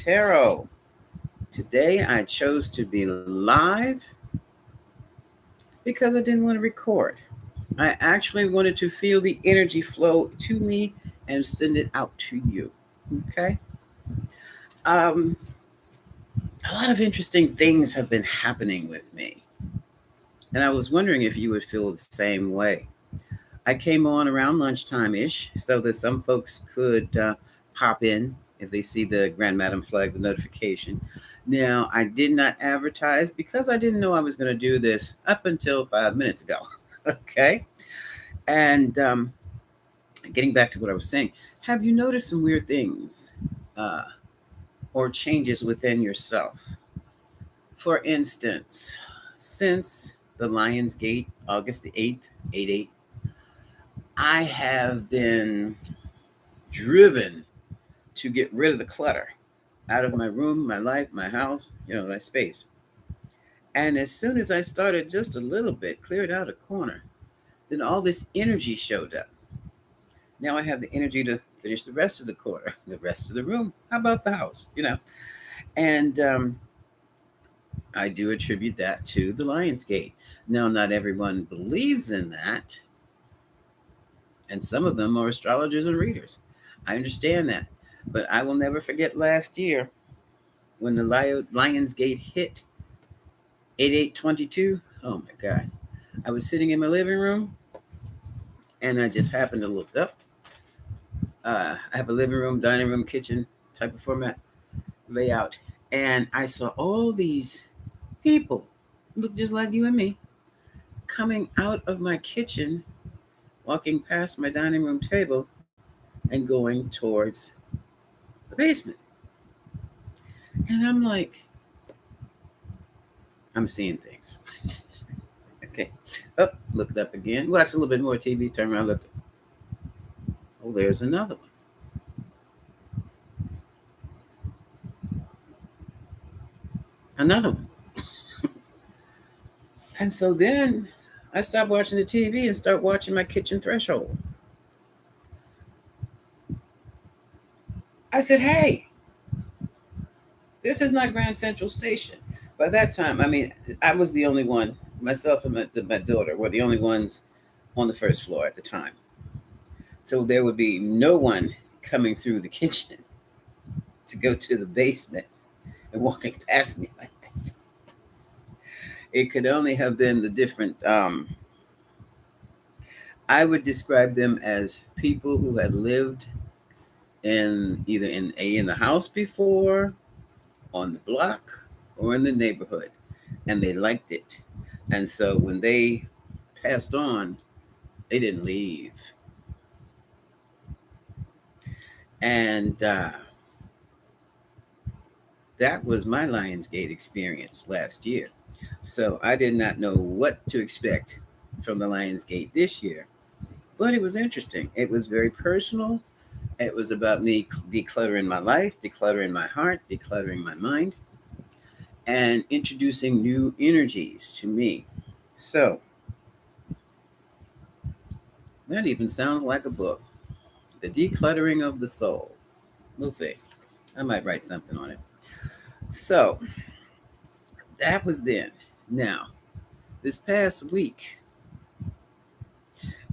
Tarot. Today I chose to be live because I didn't want to record. I actually wanted to feel the energy flow to me and send it out to you. Okay? Um, a lot of interesting things have been happening with me. And I was wondering if you would feel the same way. I came on around lunchtime ish so that some folks could pop in if they see the Grand Madam flag, the notification. Now, I did not advertise because I didn't know I was going to do this up until 5 minutes ago. Okay. And getting back to what I was saying, have you noticed some weird things uh, or changes within yourself? For instance, since the Lionsgate, August the 8th, 8/8, I have been driven to get rid of the clutter out of my room, my life, my house, my space. And as soon as I started just a little bit, cleared out a corner, then all this energy showed up. Now I have the energy to finish the rest of the corner, the rest of the room. How about the house? And I do attribute that to the Lionsgate. Now, not everyone believes in that, and some of them are astrologers and readers. I understand that. But I will never forget last year when the Lionsgate hit 8822. Oh my God. I was sitting in my living room and I just happened to look up. I have a living room, dining room, kitchen type of format layout. And I saw all these people look just like you and me coming out of my kitchen, walking past my dining room table, and going towards the basement. And I'm like, I'm seeing things. Okay. Oh, look it up again. Watch a little bit more TV. Turn around, look. Oh, there's another one. Another one. And so then I stopped watching the TV and start watching my kitchen threshold. I said, hey, this is not Grand Central Station. By that time, I mean, I was the only one, myself and my daughter were the only ones on the first floor at the time. So there would be no one coming through the kitchen to go to the basement and walking past me like that. It could only have been the different, I would describe them as people who had lived in either in the house before, on the block, or in the neighborhood, and they liked it. And so when they passed on, they didn't leave. And that was my Lionsgate experience last year. So I did not know what to expect from the Lionsgate this year, but it was interesting. It was very personal. It was about me decluttering my life, decluttering my heart, decluttering my mind, and introducing new energies to me. So that even sounds like a book. The Decluttering of the Soul. We'll see. I might write something on it. So that was then. Now, this past week,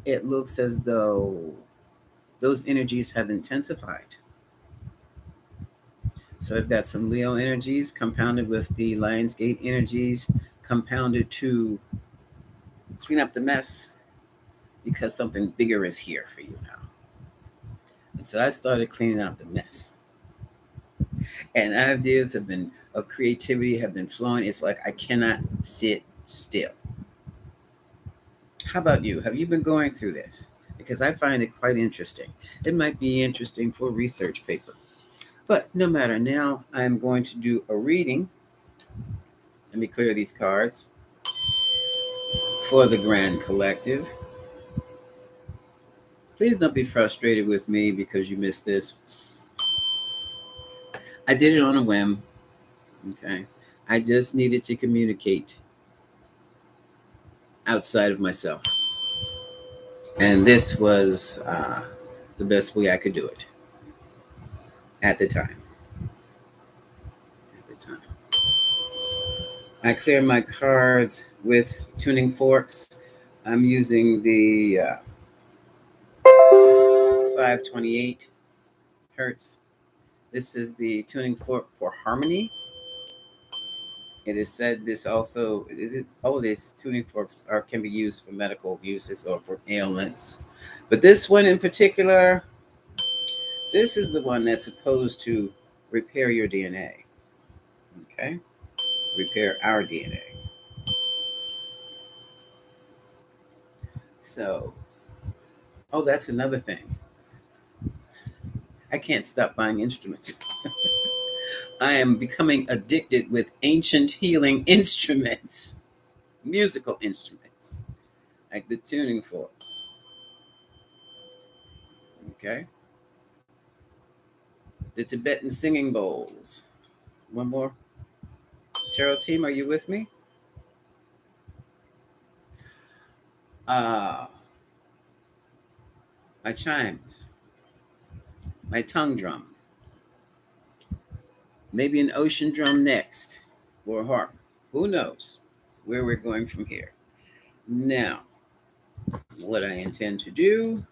it looks as though those energies have intensified. So I've got some Leo energies compounded with the Lionsgate energies, compounded to clean up the mess because something bigger is here for you now. And so I started cleaning out the mess. And ideas of creativity have been flowing. It's like I cannot sit still. How about you? Have you been going through this? Because I find it quite interesting. It might be interesting for a research paper. But no matter, now I'm going to do a reading. Let me clear these cards for the Grand Collective. Please don't be frustrated with me because you missed this. I did it on a whim. Okay. I just needed to communicate outside of myself. And this was the best way I could do it at the time. I clear my cards with tuning forks. I'm using the 528 hertz. This is the tuning fork for harmony. It is said this also, all of these tuning forks can be used for medical uses or for ailments. But this one in particular, this is the one that's supposed to repair your DNA. Okay? Repair our DNA. So, oh, that's another thing. I can't stop buying instruments. I am becoming addicted with ancient healing instruments, musical instruments, like the tuning fork. Okay? The Tibetan singing bowls. One more. Cheryl team, are you with me? Uh, my chimes, my tongue drum, maybe an ocean drum next, or a harp. Who knows where we're going from here? Now, what I intend to do,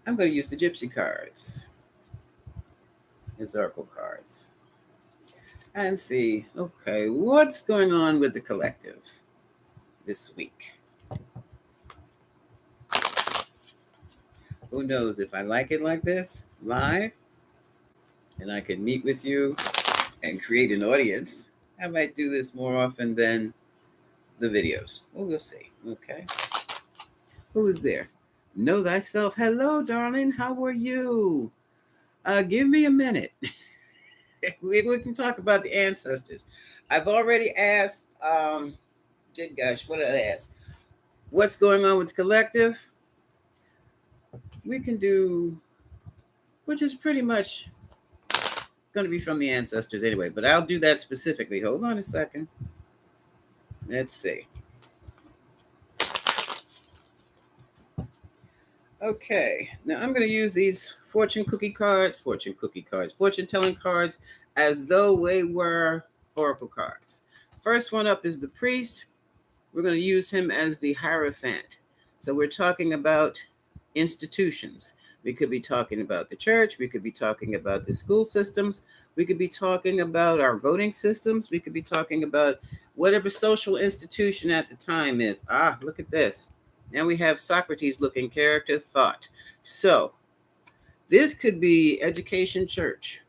I'm going to use the Gypsy cards, the Oracle cards, and see, okay, what's going on with the collective this week? Who knows if I like it like this, live, and I can meet with you and create an audience, I might do this more often than the videos. Well, we'll see. Okay. Who is there? Know thyself. Hello, darling. How are you? Give me a minute. we can talk about the ancestors. I've already asked, good gosh, what did I ask? What's going on with the collective? We can do, which is pretty much going to be from the ancestors anyway, but I'll do that specifically. Hold on a second. Let's see. Okay, now I'm going to use these fortune telling cards as though they were oracle cards. First one up is the priest. We're going to use him as the Hierophant. So we're talking about institutions. We could be talking about the church. We could be talking about the school systems. We could be talking about our voting systems. We could be talking about whatever social institution at the time is. Ah, look at this. Now we have Socrates looking character thought. So this could be education church.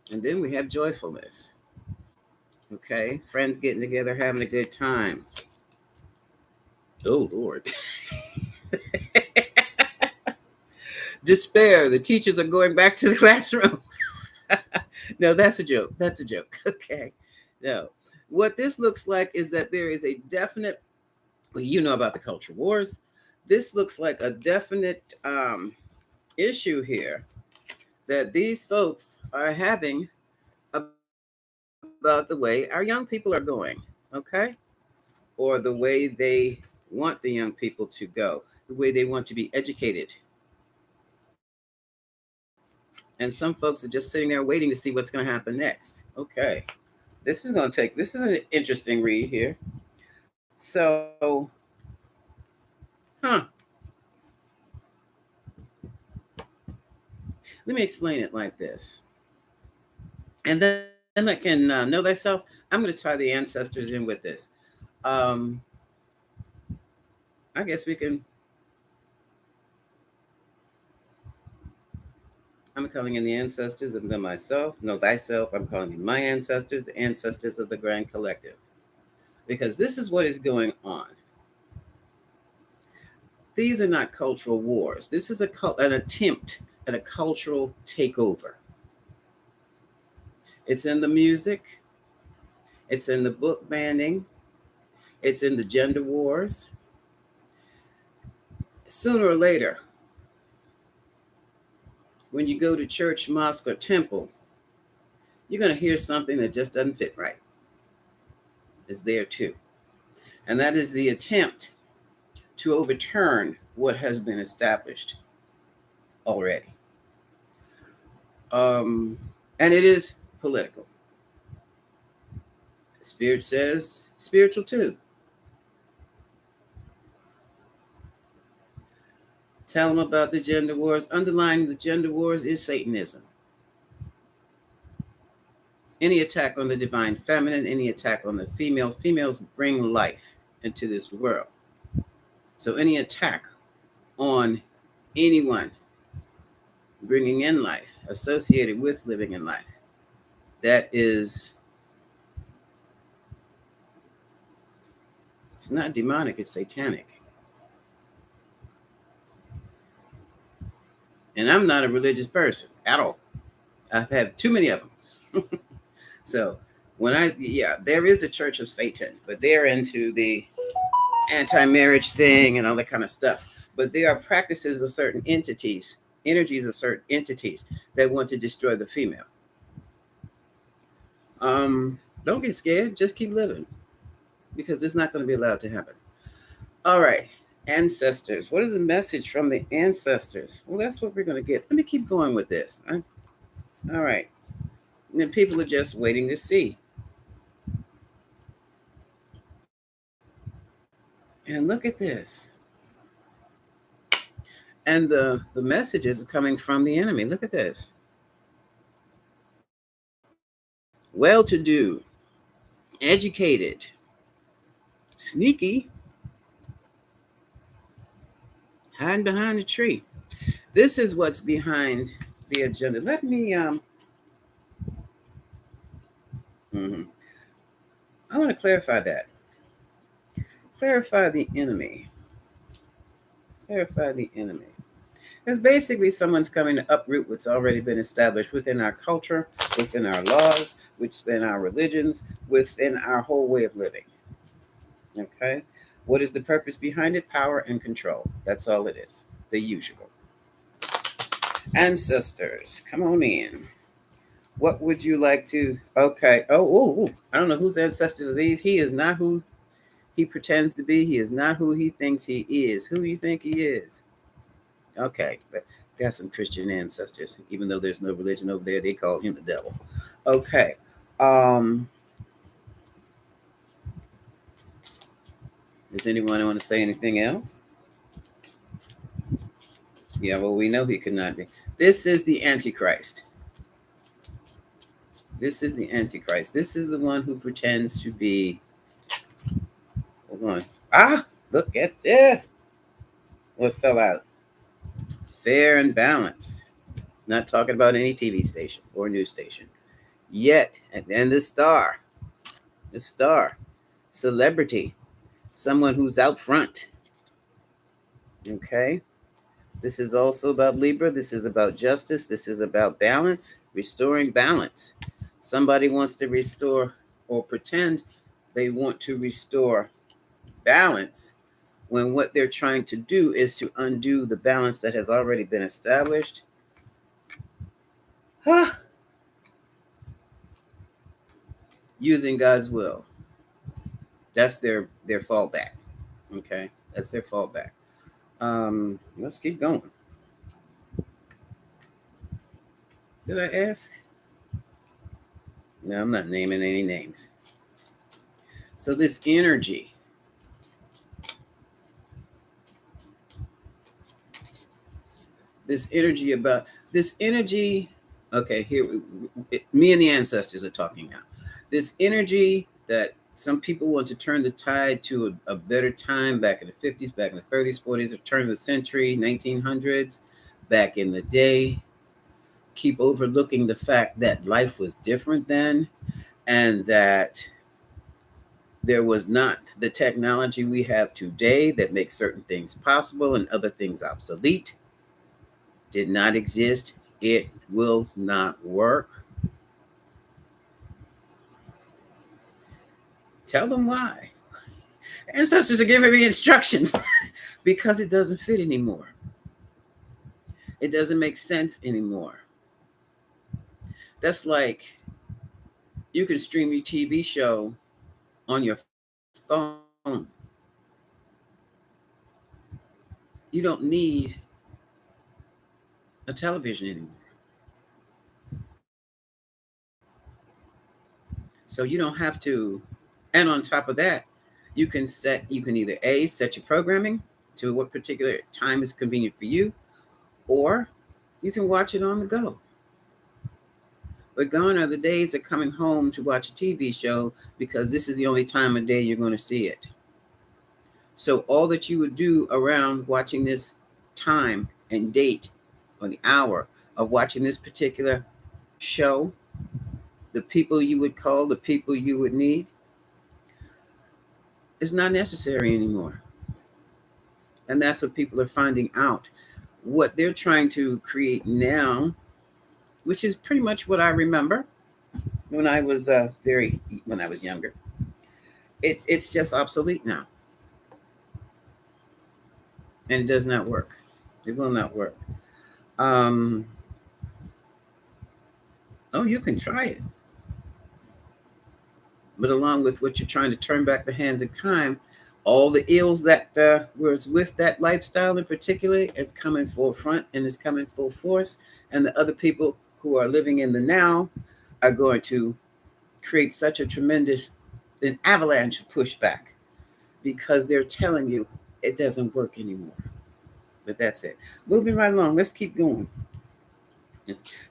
And then we have joyfulness. Okay, friends getting together, having a good time. Oh, Lord. Despair. The teachers are going back to the classroom. No, that's a joke. That's a joke. Okay. No. What this looks like is that there is a definite, well, you know about the culture wars. This looks like a definite issue here that these folks are having about the way our young people are going. Okay. Or the way they want the young people to go, the way they want to be educated. And some folks are just sitting there waiting to see what's going to happen next. Okay. This is an interesting read here. So, let me explain it like this. And then I can know thyself. I'm going to tie the ancestors in with this. I guess we can. I'm calling in the ancestors and then myself. Know thyself. I'm calling in my ancestors, the ancestors of the grand collective. Because this is what is going on. These are not cultural wars. This is an attempt at a cultural takeover. It's in the music. It's in the book banning. It's in the gender wars. Sooner or later, when you go to church, mosque, or temple, you're going to hear something that just doesn't fit right. It's there too. And that is the attempt to overturn what has been established already. And it is political. Spirit says spiritual too. Tell them about the gender wars. Underlying the gender wars is Satanism. Any attack on the divine feminine, any attack on the female. Females bring life into this world. So any attack on anyone bringing in life, associated with living in life, that is, it's not demonic, it's satanic. And I'm not a religious person at all. I've had too many of them. So yeah, there is a Church of Satan, but they're into the anti-marriage thing and all that kind of stuff. But there are practices of certain entities, energies of certain entities that want to destroy the female. Don't get scared. Just keep living, because it's not going to be allowed to happen. All right. Ancestors. What is the message from the ancestors? Well, that's what we're going to get. Let me keep going with this. All right. And then people are just waiting to see. And look at this. And the messages are coming from the enemy. Look at this. Well-to-do, educated, sneaky, hiding behind a tree. This is what's behind the agenda. Let me I want to clarify that. Clarify the enemy. Clarify the enemy. It's basically someone's coming to uproot what's already been established within our culture, within our laws, within our religions, within our whole way of living. Okay? What is the purpose behind it? Power and control. That's all it is. The usual. Ancestors, come on in. What would you like to? Okay. Oh, I don't know whose ancestors are these. He is not who he pretends to be. He is not who he thinks he is. Who do you think he is? Okay. Got some Christian ancestors. Even though there's no religion over there, they call him the devil. Okay. Does anyone want to say anything else? Yeah, well, we know he could not be. This is the Antichrist. This is the Antichrist. This is the one who pretends to be. Hold on. Look at this. What fell out? Fair and balanced. Not talking about any TV station or news station. Yet, and the star, celebrity, someone who's out front. Okay. This is also about Libra. This is about justice. This is about balance, restoring balance. Somebody wants to restore or pretend they want to restore balance when what they're trying to do is to undo the balance that has already been established. Using God's will. That's their fallback. Okay, that's their fallback. Let's keep going. Did I ask? No, I'm not naming any names. So this energy, okay, here, me and the ancestors are talking now. This energy that some people want to turn the tide to a better time back in the 50s, back in the 30s, 40s, or turn of the century, 1900s, back in the day, keep overlooking the fact that life was different then, and that there was not the technology we have today that makes certain things possible and other things obsolete. Did not exist. It will not work. Tell them why. Ancestors are giving me instructions because it doesn't fit anymore. It doesn't make sense anymore. That's like you can stream your TV show on your phone. You don't need a television anymore. So you don't have to, and on top of that, you can either A, set your programming to what particular time is convenient for you, or you can watch it on the go. But gone are the days of coming home to watch a TV show because this is the only time of day you're going to see it. So all that you would do around watching this time and date or the hour of watching this particular show, the people you would call, the people you would need, is not necessary anymore. And that's what people are finding out. What they're trying to create now, which is pretty much what I remember when I was when I was younger. It's just obsolete now, and it does not work. It will not work. Um, oh, you can try it, but along with what you're trying to turn back the hands of time, all the ills that was with that lifestyle in particular, it's coming full front and it's coming full force. And the other people who are living in the now are going to create such a tremendous an avalanche of pushback because they're telling you it doesn't work anymore. But that's it. Moving right along. Let's keep going.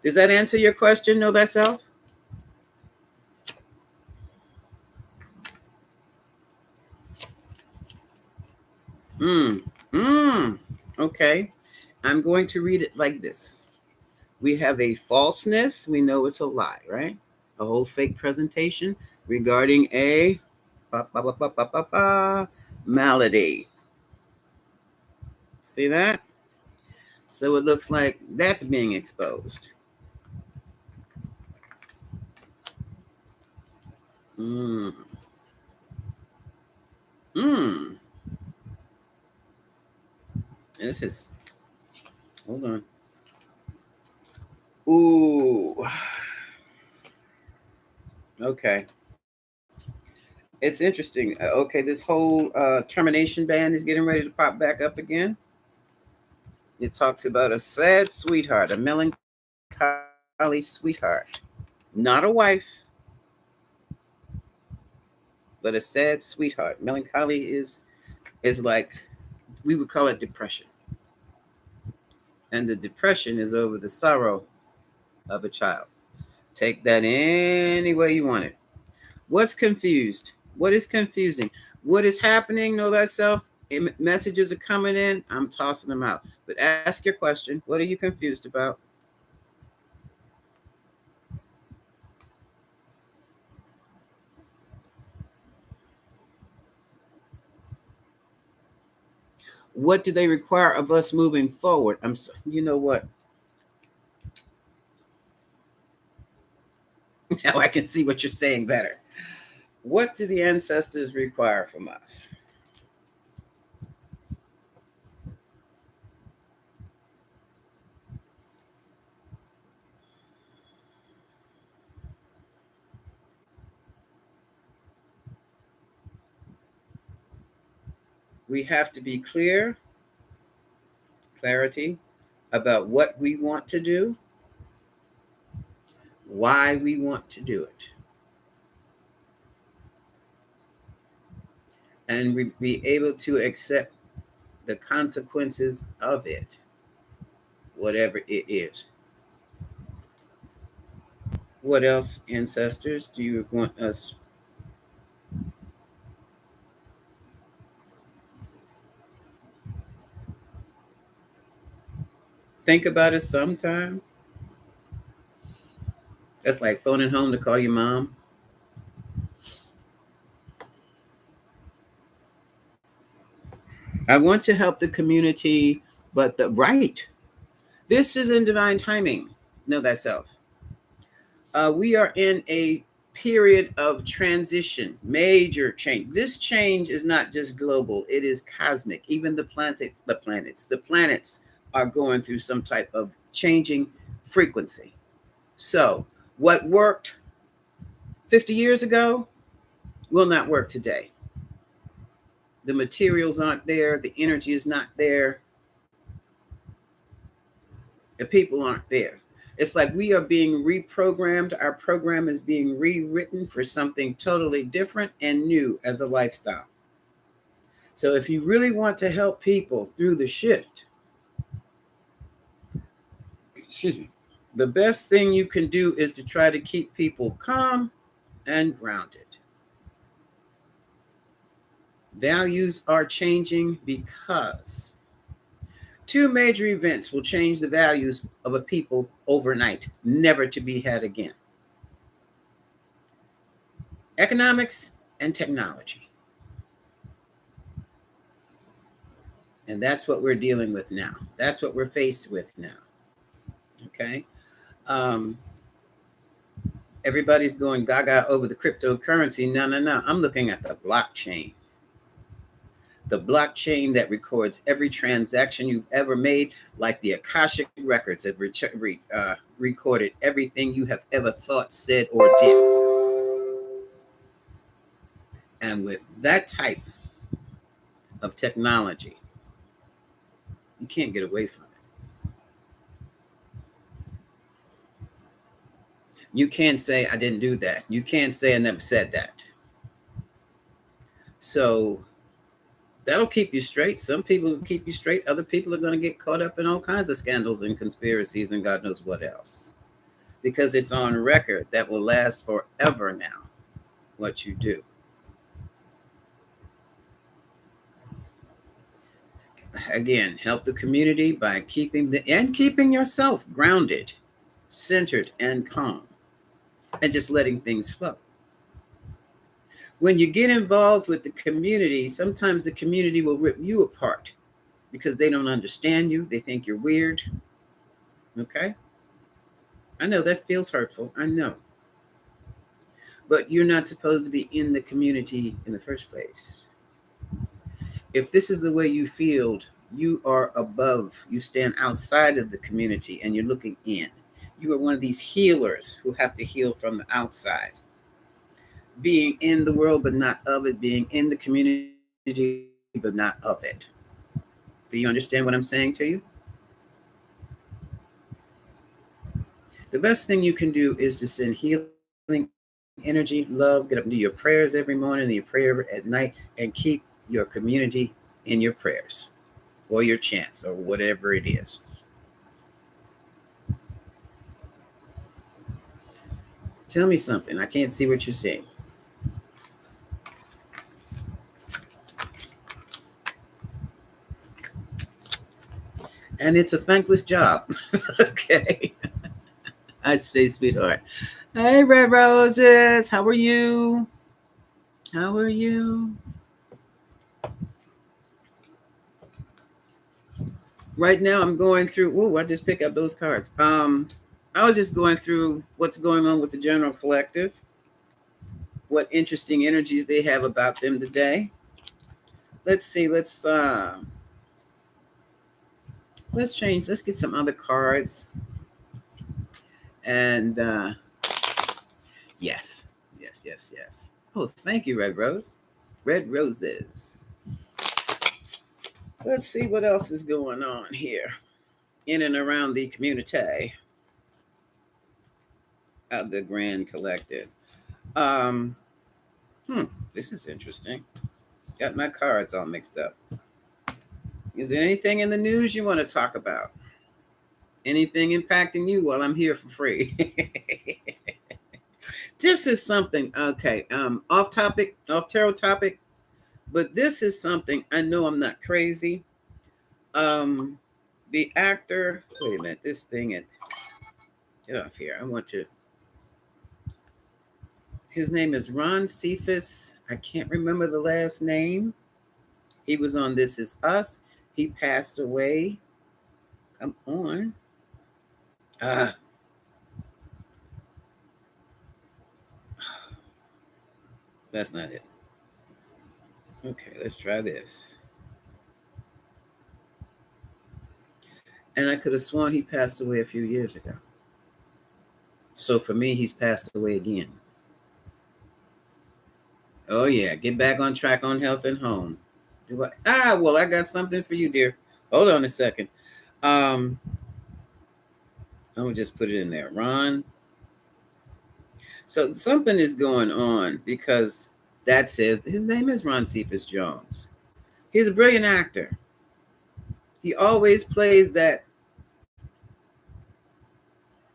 Does that answer your question? Know thyself? Mm. Mm. Okay. I'm going to read it like this. We have a falseness. We know it's a lie, right? A whole fake presentation regarding a malady. See that? So it looks like that's being exposed. Mm. Mm. This is, hold on. Ooh. Okay. It's interesting. Okay, this whole termination ban is getting ready to pop back up again. It talks about a sad sweetheart, a melancholy sweetheart, not a wife, but a sad sweetheart. Melancholy is like we would call it depression, and the depression is over the sorrow of a child. Take that any way you want it. What's confused? What is confusing? What is happening? Know thyself. Messages are coming in. I'm tossing them out. But ask your question. What are you confused about? What do they require of us moving forward? You know what? Now I can see what you're saying better. What do the ancestors require from us? We have to be clarity about what we want to do, why we want to do it, and we be able to accept the consequences of it, whatever it is. What else, ancestors, do you want us? Think about it sometime. That's like phoning home to call your mom. I want to help the community, but the right. This is in divine timing. Know thyself. We are in a period of transition, major change. This change is not just global, it is cosmic. Even the planets are going through some type of changing frequency. So, what worked 50 years ago will not work today. The materials aren't there, the energy is not there, the people aren't there. It's like we are being reprogrammed. Our program is being rewritten for something totally different and new as a lifestyle. So if you really want to help people through the shift, excuse me, the best thing you can do is to try to keep people calm and grounded. Values are changing because two major events will change the values of a people overnight, never to be had again: economics and technology. And that's what we're dealing with now. That's what we're faced with now. Okay. Um, Everybody's going gaga over the cryptocurrency. No, no, no. I'm looking at the blockchain. The blockchain that records every transaction you've ever made, like the Akashic records have recorded everything you have ever thought, said, or did. And with that type of technology, you can't get away from it. You can't say, I didn't do that. You can't say, I never said that. So that'll keep you straight. Some people will keep you straight. Other people are going to get caught up in all kinds of scandals and conspiracies and God knows what else. Because it's on record that will last forever now, what you do. Again, help the community by keeping yourself grounded, centered, and calm, and just letting things flow. When you get involved with the community, sometimes the community will rip you apart because they don't understand you. They think you're weird. Okay? I know that feels hurtful. I know. But you're not supposed to be in the community in the first place. If this is the way you feel, you are above, you stand outside of the community and you're looking in. You are one of these healers who have to heal from the outside. Being in the world but not of it, being in the community but not of it. Do you understand what I'm saying to you? The best thing you can do is to send healing energy, love, get up and do your prayers every morning and your prayer at night, and keep your community in your prayers or your chants or whatever it is. Tell me something. I can't see what you're saying. And it's a thankless job. Okay. I say, sweetheart. Hey, Red Roses. How are you? How are you? Right now, I'm going through. Oh, I just picked up those cards. I was just going through what's going on with the General Collective, what interesting energies they have about them today. Let's see. Let's change. Let's get some other cards. And yes. Oh, thank you, Red Rose. Red Roses. Let's see what else is going on here in and around the community of the Grand Collective. This is interesting. Got my cards all mixed up. Is there anything in the news you want to talk about? Anything impacting you while I'm here for free? This is something, okay, off tarot topic, but this is something, I know I'm not crazy. The actor, wait a minute, this thing, get off here. I want to, his name is Ron Cephas. I can't remember the last name. He was on This Is Us. He passed away. Come on. That's not it. Okay, let's try this. And I could have sworn he passed away a few years ago. So for me, he's passed away again. Oh yeah, get back on track on health and home. Do I? Well, I got something for you, dear. Hold on a second. I'm gonna just put it in there. Ron. So something is going on because that's it. His name is Ron Cephas Jones. He's a brilliant actor. He always plays that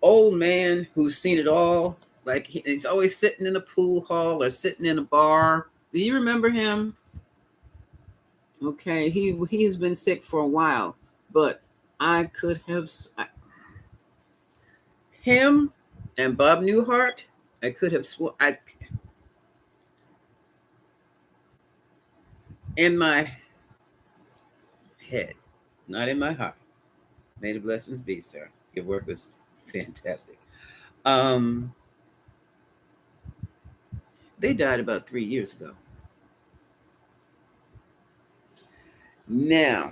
old man who's seen it all. Like he's always sitting in a pool hall or sitting in a bar. Do you remember him? Okay, he has been sick for a while, but I could have him and Bob Newhart. I could have sworn I in my head, not in my heart. May the blessings be, sir. Your work was fantastic. Um, they died about 3 years ago. Now,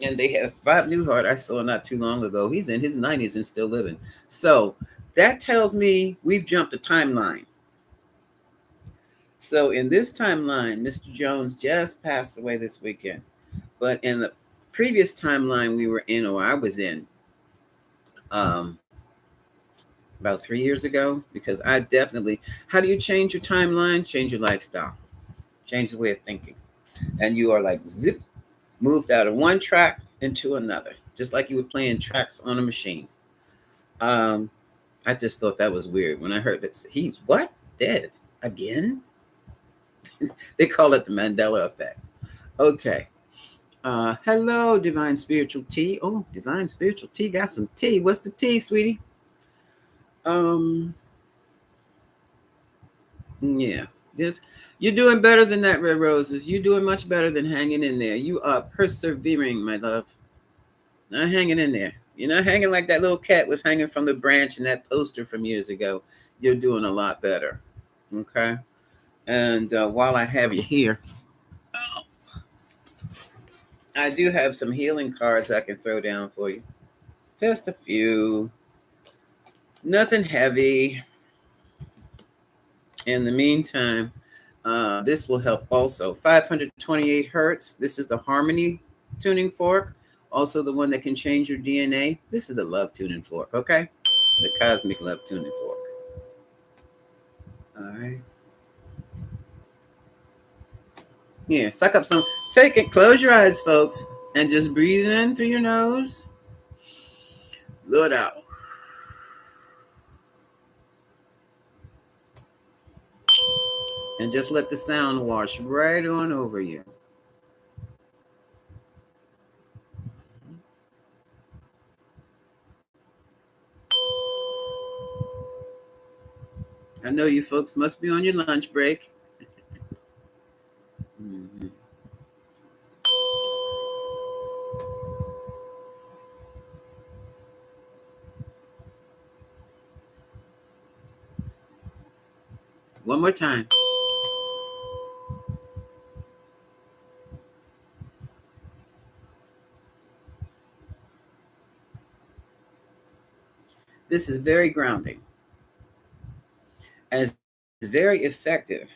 and they have Bob Newhart. I saw not too long ago. He's in his 90s and still living. So that tells me we've jumped a timeline. So in this timeline, Mr. Jones just passed away this weekend. But in the previous timeline we were in, or I was in, um, about 3 years ago, because I definitely, how do you change your timeline? Change your lifestyle, change the way of thinking. And you are like zip, moved out of one track into another, just like you were playing tracks on a machine. Um, I just thought that was weird when I heard that he's what? Dead again? They call it the Mandela effect. Okay. Hello, Divine Spiritual Tea. Oh, Divine Spiritual Tea got some tea. What's the tea, sweetie? Um, yeah. Yes. You're doing better than that, Red Roses. You're doing much better than hanging in there. You are persevering, my love. Not hanging in there. You're not hanging like that little cat was hanging from the branch in that poster from years ago. You're doing a lot better. Okay. And while I have you here, I do have some healing cards I can throw down for you. Just a few. Nothing heavy. In the meantime, this will help also. 528 hertz. This is the Harmony tuning fork. Also the one that can change your DNA. This is the Love tuning fork, okay? The Cosmic Love tuning fork. All right. Yeah, suck up some. Take it. Close your eyes, folks. And just breathe in through your nose. Blow it out. And just let the sound wash right on over you. I know you folks must be on your lunch break. Mm-hmm. One more time. This is very grounding. And it's very effective.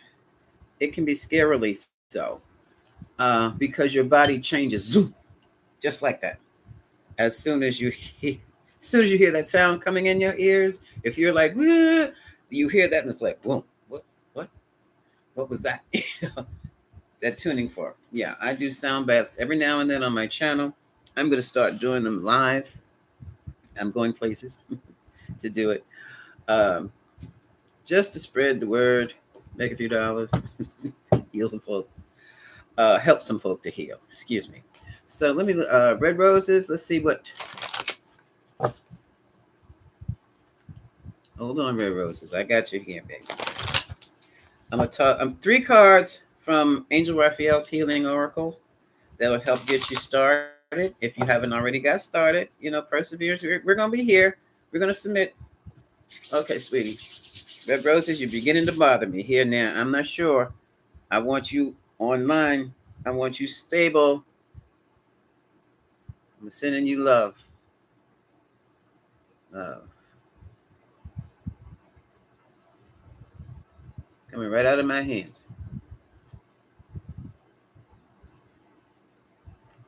It can be scarily so, because your body changes zoom, just like that. As soon as you hear, as soon as you hear that sound coming in your ears, if you're like, you hear that and it's like, whoa, what, what was that? That tuning fork. Yeah, I do sound baths every now and then on my channel. I'm going to start doing them live. I'm going places to do it, um, just to spread the word, make a few dollars, heal some folk, help some folk to heal. Excuse me. So let me, Red Roses. Let's see what. Hold on, Red Roses. I got you here, baby. I'm gonna talk. I'm 3 cards from Angel Raphael's Healing Oracle that'll help get you started. If you haven't already got started, perseverance. We're gonna be here. We're gonna submit. Okay, sweetie. Red Roses, you're beginning to bother me here now. I'm not sure. I want you online. I want you stable. I'm sending you love. Love. It's coming right out of my hands.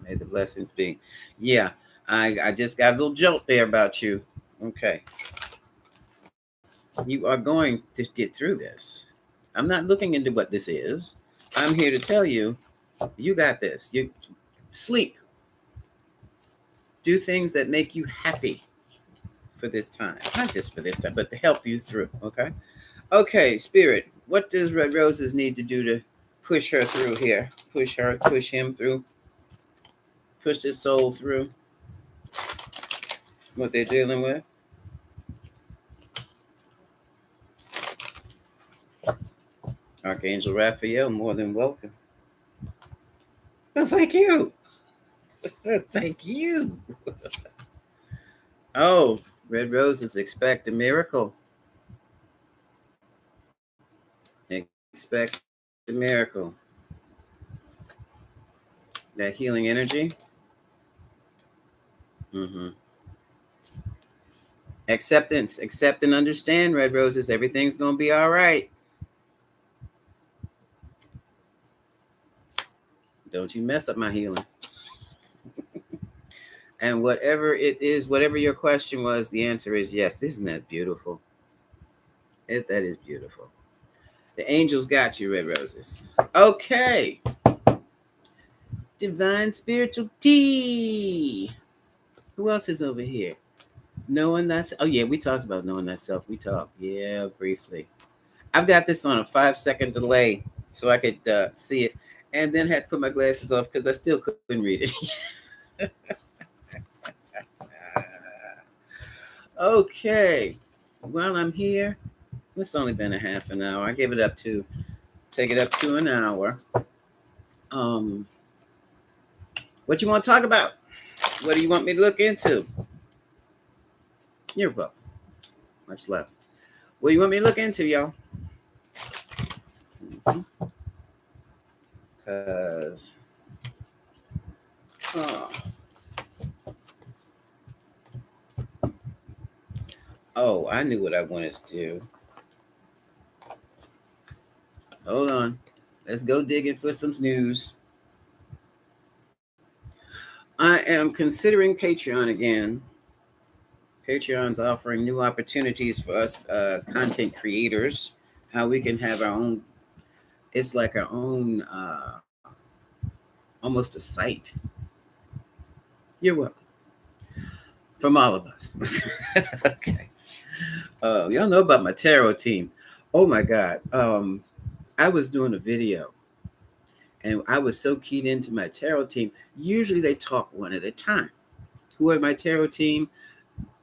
May the blessings be. Yeah, I just got a little jolt there about you. Okay. You are going to get through this. I'm not looking into what this is. I'm here to tell you, you got this. You sleep. Do things that make you happy for this time. Not just for this time, but to help you through. Okay. Okay, Spirit. What does Red Roses need to do to push her through here? Push him through, push his soul through what they're dealing with. Archangel Raphael, more than welcome. Oh, thank you. Thank you. Oh, Red Roses, expect a miracle. Expect a miracle. That healing energy. Mm-hmm. Acceptance. Accept and understand, Red Roses. Everything's going to be all right. Don't you mess up my healing. And whatever it is, whatever your question was, the answer is yes. Isn't that beautiful? That is beautiful. The angels got you, Red Roses. Okay. Divine spiritual tea. Who else is over here? Knowing that. Oh, yeah, we talked about knowing thyself. We talked. Yeah, briefly. I've got this on a 5-second delay so I could see it, and then had to put my glasses off because I still couldn't read it. Okay. While I'm here, it's only been a half an hour. I gave it up to take it up to an hour. What you want to talk about? What do you want me to look into? You're welcome. Much love. What do you want me to look into, y'all? Because oh, I knew what I wanted to do. Hold on. Let's go digging for some news. I am considering Patreon again. Patreon's offering new opportunities for us content creators, how we can have our own, it's like our own, almost a site. You're welcome. From all of us. Okay. Y'all know about my tarot team. Oh my God. I was doing a video and I was so keyed into my tarot team. Usually they talk one at a time. Who are my tarot team?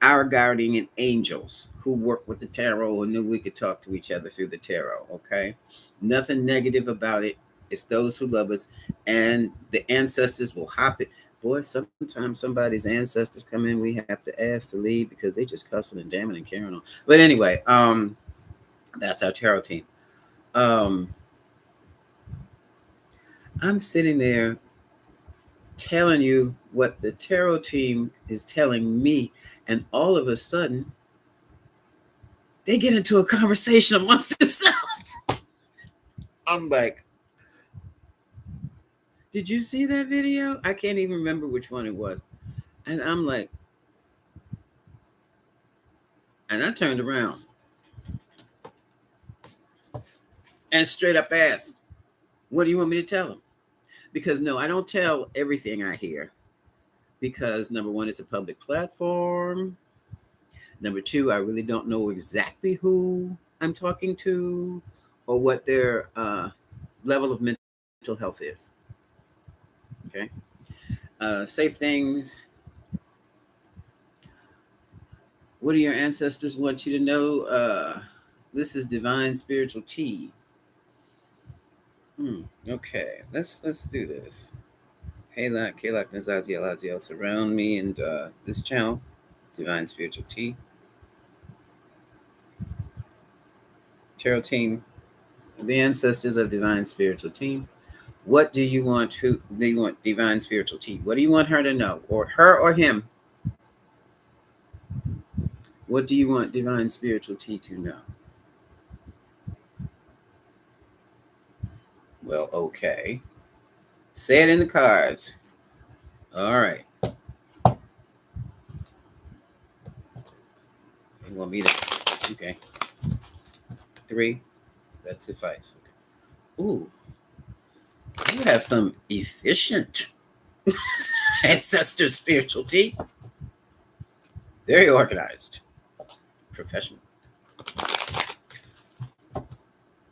Our guardian angels who work with the tarot and knew we could talk to each other through the tarot. Okay. Nothing negative about it. It's those who love us, and the ancestors will hop it. Boy, sometimes somebody's ancestors come in, we have to ask to leave because they just cussing and damning and carrying on. But anyway, that's our tarot team. I'm sitting there telling you what the tarot team is telling me, and all of a sudden they get into a conversation amongst themselves. I'm like, did you see that video? I can't even remember which one it was. And I'm like, and I turned around and straight up asked, what do you want me to tell them? Because no, I don't tell everything I hear. Because number one, it's a public platform. Number two, I really don't know exactly who I'm talking to or what their level of mental health is. Okay. Safe things. What do your ancestors want you to know? This is divine spiritual tea. Okay, let's do this. Hey, Kalak, Nazaziel, Aziel, surround me and this channel, Divine Spiritual Tea. Tarot team, the ancestors of Divine Spiritual Team. What do you want? Who do you want? Divine Spiritual Tea. What do you want her to know, or her or him? What do you want Divine Spiritual Tea to know? Well, okay. Say it in the cards. All right. You want me to? Okay. 3. That suffice. Okay. Ooh, you have some efficient ancestor spirituality. Very organized. Professional.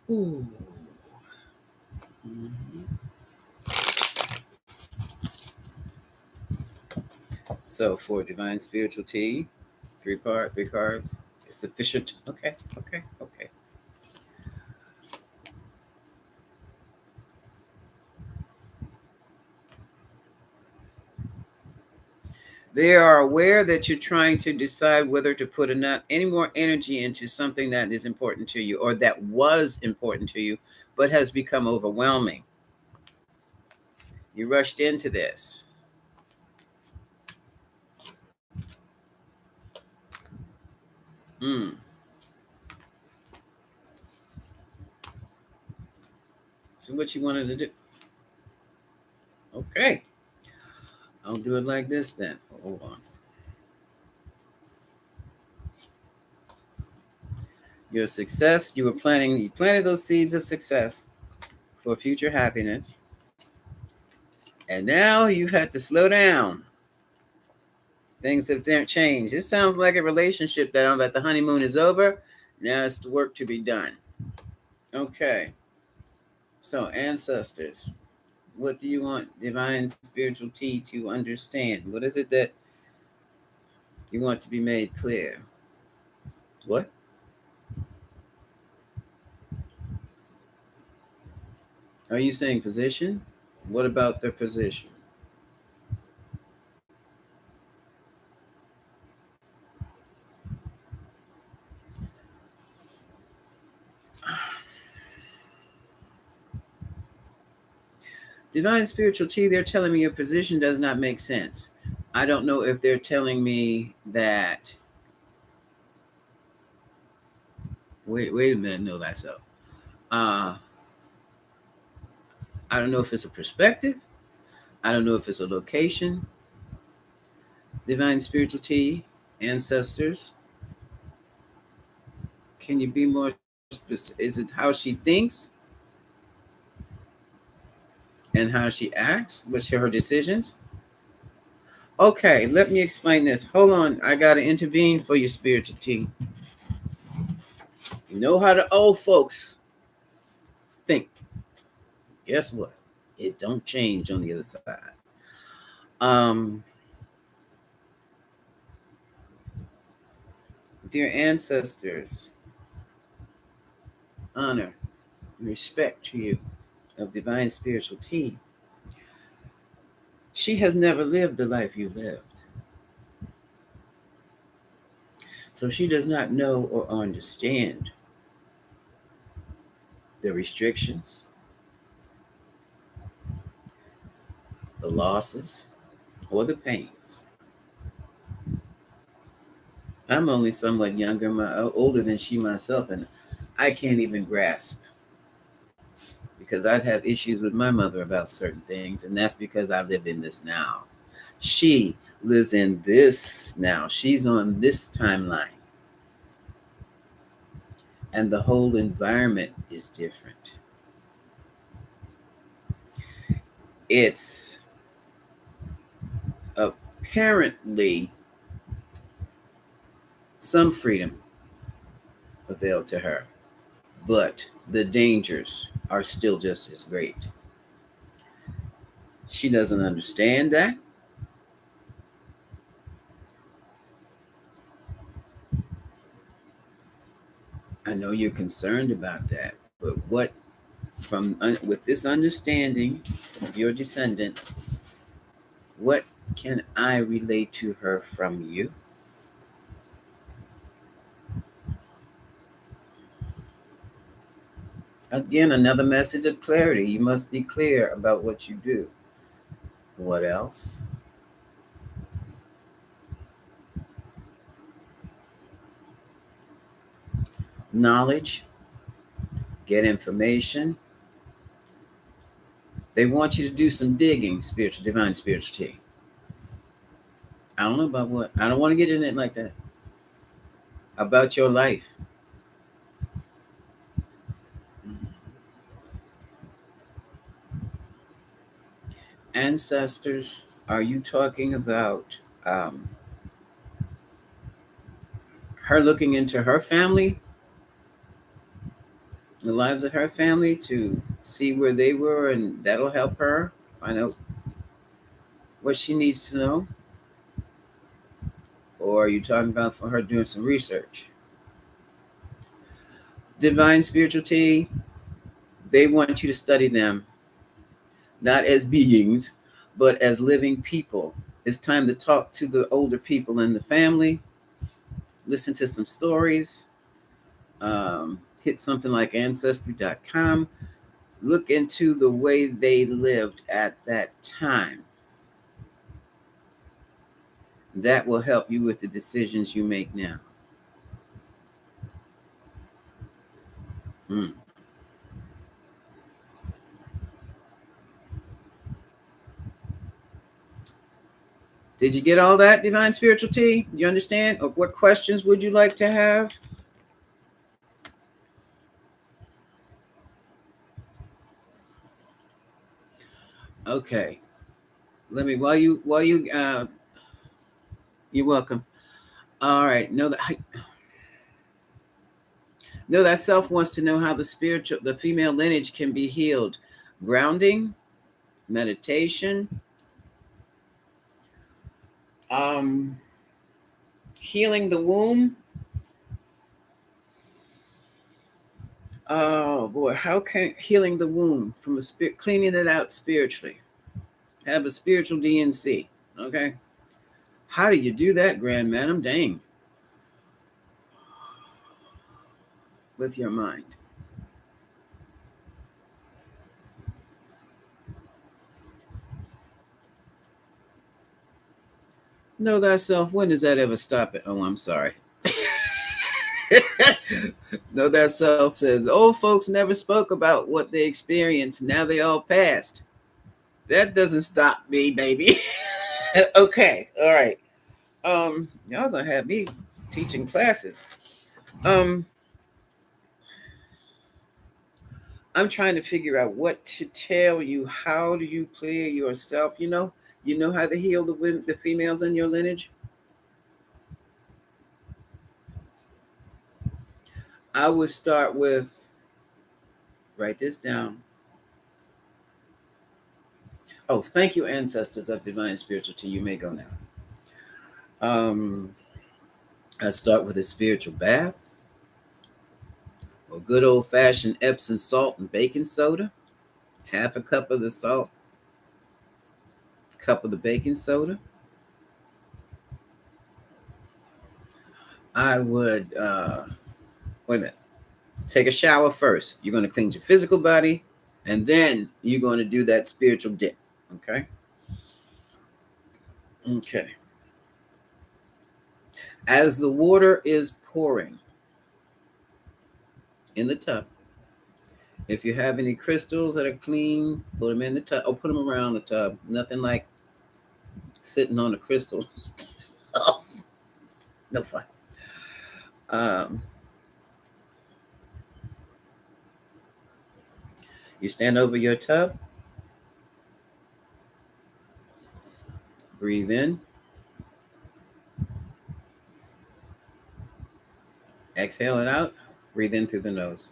Ooh. Mhm. So for divine spirituality, three cards. It's sufficient. Okay, okay, okay. They are aware that you're trying to decide whether to put enough any more energy into something that is important to you or that was important to you, but has become overwhelming. You rushed into this. Mm. So what you wanted to do? Okay. I'll do it like this then. Hold on. Your success, you planted those seeds of success for future happiness. And now you've had to slow down. Things have changed. It sounds like a relationship now that the honeymoon is over. Now it's the work to be done. Okay. So, ancestors, what do you want divine spirituality to understand? What is it that you want to be made clear? What? Are you saying position? What about their position? Divine spirituality, they're telling me your position does not make sense. I don't know if they're telling me that. Wait a minute. No, that's so. Uh, I don't know if it's a perspective. I don't know if it's a location. Divine spirituality, ancestors. Can you be more specific? Is it how she thinks and how she acts? What's her decisions? Okay, let me explain this. Hold on. I got to intervene for your spiritual team. You know how the old folks think. Guess what? It don't change on the other side. Um, dear ancestors, honor and respect to you of divine spirituality. She has never lived the life you lived. So she does not know or understand the restrictions, the losses, or the pains. I'm only somewhat younger, older than she myself, and I can't even grasp because I'd have issues with my mother about certain things, and that's because I live in this now. She lives in this now. She's on this timeline, and the whole environment is different. It's apparently some freedom availed to her, but the dangers are still just as great. She doesn't understand that. I know you're concerned about that, but what with this understanding of your descendant, what can I relate to her from you? Again, another message of clarity. You must be clear about what you do. What else? Knowledge, get information. They want you to do some digging, spiritual, divine spirituality. I don't know about what. I don't want to get in it like that. about your life. Ancestors, are you talking about her looking into her family, the lives of her family, to see where they were, and that'll help her find out what she needs to know? Or are you talking about for her doing some research? Divine spirituality, they want you to study them not as beings, but as living people. It's time to talk to the older people in the family, listen to some stories, hit something like ancestry.com, look into the way they lived at that time. That will help you with the decisions you make now. Mm. Did you get all that, divine spirituality? You understand? Or what questions would you like to have? Okay. Let me while you you're welcome. All right. Know that self wants to know how the female lineage can be healed. Grounding, meditation, um, healing the womb. Oh boy, how can healing the womb from a spirit, cleaning it out spiritually? Have a spiritual DNC. Okay. How do you do that, Grand Madam? Dang. With your mind. Know thyself. When does that ever stop it? Oh, I'm sorry. Know thyself says old folks never spoke about what they experienced. Now they all passed. That doesn't stop me, baby. Okay. All right. Y'all gonna have me teaching classes. Um, I'm trying to figure out what to tell you. How do you clear yourself? You know how to heal the women, the females in your lineage. I would start with write this down. Oh, thank you, ancestors of divine spirituality. You may go now. Um, I start with a spiritual bath, or good old fashioned Epsom salt and baking soda. Half a cup of the salt, cup of the baking soda. I would wait a minute. Take a shower first. You're going to cleanse your physical body, and then you're going to do that spiritual dip. Okay. Okay. As the water is pouring in the tub, if you have any crystals that are clean, put them in the tub or put them around the tub. Nothing like sitting on a crystal. Oh, no fun. Um, you stand over your tub, breathe in, exhale it out, breathe in through the nose.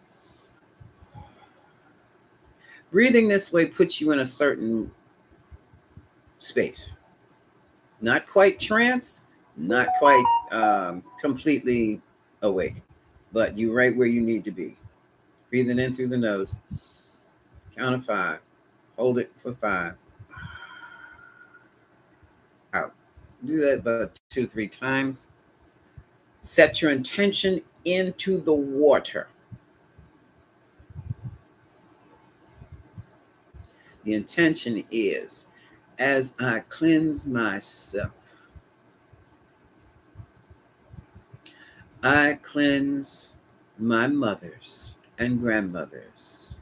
Breathing this way puts you in a certain space. Not quite trance, not quite completely awake, but you right where you need to be. Breathing in through the nose. Count of 5. Hold it for 5. Out. Do that about 2, 3 times. Set your intention into the water. The intention is as I cleanse myself, I cleanse my mothers and grandmothers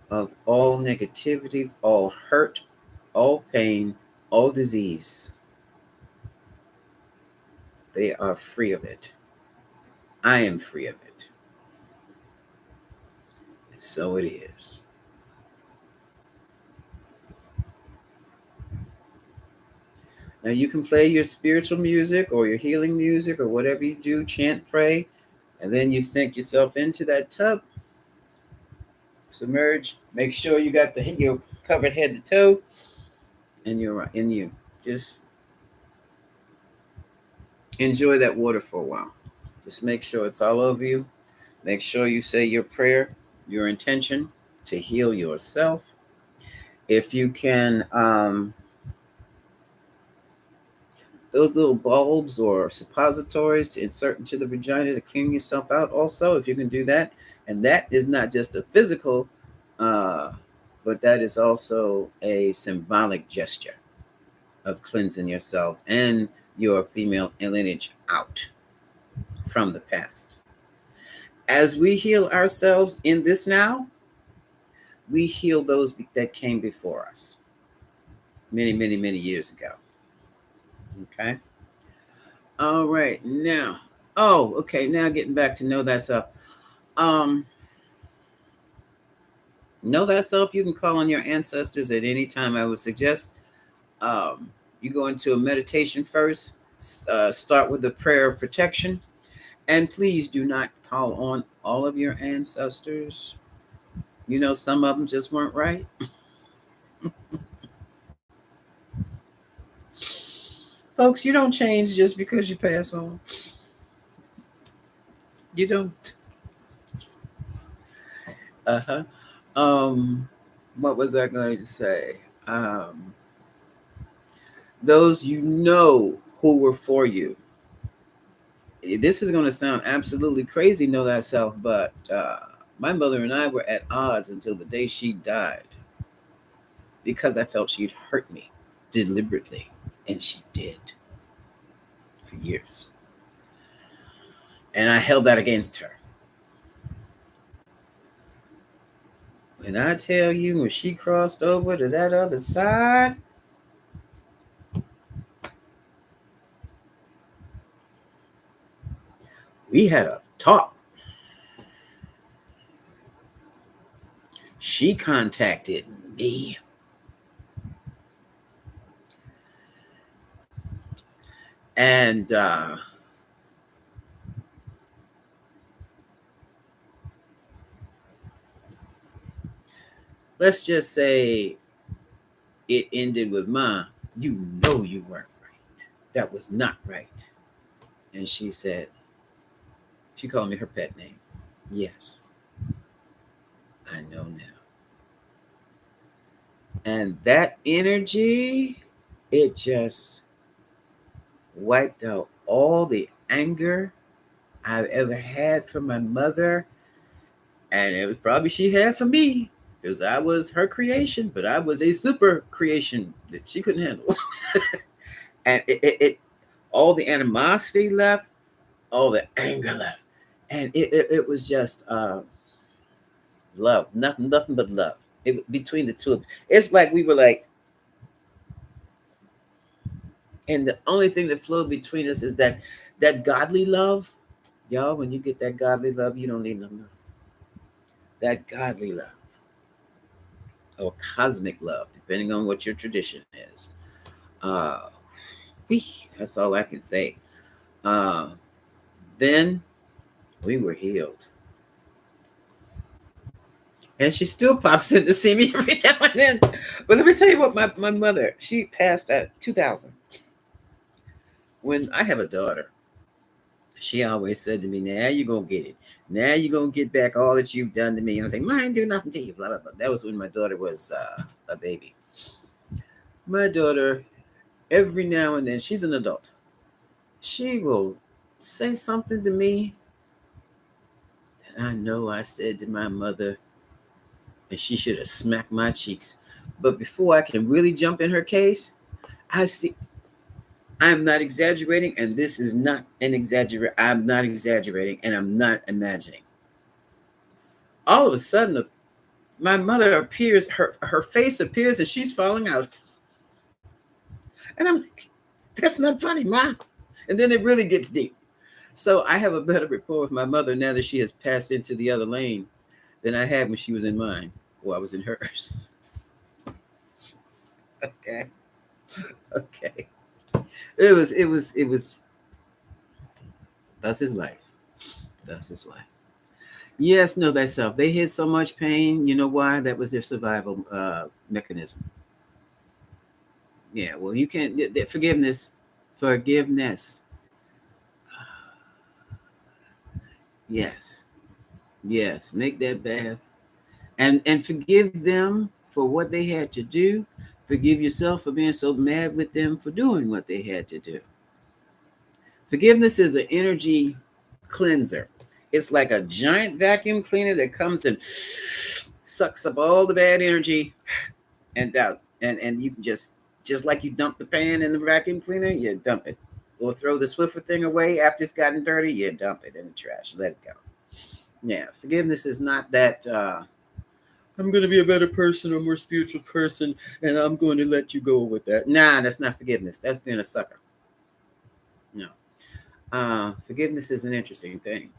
of all negativity, all hurt, all pain, all disease. they are free of it. I am free of it. And so it is. Now you can play your spiritual music or your healing music or whatever you do, chant, pray, and then you sink yourself into that tub, submerge, make sure you got your covered head to toe, and you're in you. Just enjoy that water for a while. Just make sure it's all over you. Make sure you say your prayer, your intention to heal yourself. If you can, those little bulbs or suppositories to insert into the vagina to clean yourself out also, if you can do that. And that is not just a physical, but that is also a symbolic gesture of cleansing yourselves and your female lineage out from the past. As we heal ourselves in this now, we heal those that came before us many, many, many years ago. Okay. All right. Now, okay. Now getting back to know thyself. Know thyself. You can call on your ancestors at any time. I would suggest you go into a meditation first. Start with a prayer of protection, and please do not call on all of your ancestors. You know, some of them just weren't right. Folks, you don't change just because you pass on. You don't. Uh-huh. What was I going to say? Those you know who were for you. This is going to sound absolutely crazy, know thyself, but my mother and I were at odds until the day she died because I felt she'd hurt me deliberately, and she did for years. And I held that against her. When I tell you, when she crossed over to that other side, we had a talk. She contacted me. And let's just say it ended with, "Ma, you know you weren't right. That was not right." And she said, she called me her pet name. "Yes, I know now." And that energy, it just wiped out all the anger I've ever had for my mother. And it was probably she had for me because I was her creation, but I was a super creation that she couldn't handle. And it all the animosity left, all the anger left. And it was just love, nothing but love. Between the two of us. It's like we were like, and the only thing that flowed between us is that godly love. Y'all, when you get that godly love, you don't need nothing else. That godly love or cosmic love, depending on what your tradition is. That's all I can say. Then we were healed. And she still pops in to see me every now and then. But let me tell you what, my mother, she passed at 2000. When I have a daughter, she always said to me, "Now you're going to get it. Now you're going to get back all that you've done to me." And I say, "Mine do nothing to you," blah, blah, blah. That was when my daughter was a baby. My daughter, every now and then, she's an adult. She will say something to me that I know I said to my mother, and she should have smacked my cheeks. But before I can really jump in her case, I see I'm not exaggerating, and this is not an exaggeration. I'm not exaggerating, and I'm not imagining. All of a sudden, my mother appears, her face appears, and she's falling out. And I'm like, "That's not funny, Ma. And then it really gets deep. So I have a better rapport with my mother now that she has passed into the other lane than I had when she was in mine or I was in hers. Okay. Okay. It was that's his life. That's his life. Yes, know thyself. They hid so much pain. You know why? That was their survival mechanism. Yeah, well, you can't. Forgiveness. Forgiveness. Yes. Yes. Make that bath. And forgive them for what they had to do. Forgive yourself for being so mad with them for doing what they had to do. Forgiveness is an energy cleanser. It's like a giant vacuum cleaner that comes and sucks up all the bad energy and out. And you can just like you dump the pan in the vacuum cleaner, you dump it. Or throw the Swiffer thing away after it's gotten dirty, you dump it in the trash. Let it go. Yeah, forgiveness is not that I'm going to be a better person or more spiritual person, and I'm going to let you go with that. Nah, that's not forgiveness. That's being a sucker. No. Forgiveness is an interesting thing.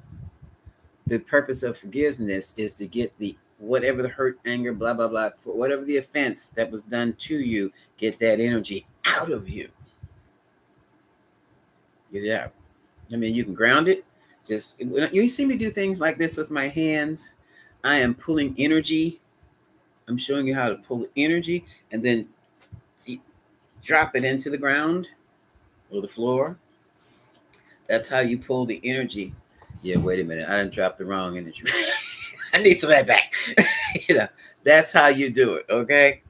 The purpose of forgiveness is to get the whatever the hurt, anger, blah, blah, blah, for whatever the offense that was done to you, get that energy out of you. Get it out. I mean, you can ground it. Just you see me do things like this with my hands. I am pulling energy. I'm showing you how to pull energy and then drop it into the ground or the floor. That's how you pull the energy. Yeah, wait a minute. I didn't drop the wrong energy. I need some of that back. That's how you do it. Okay.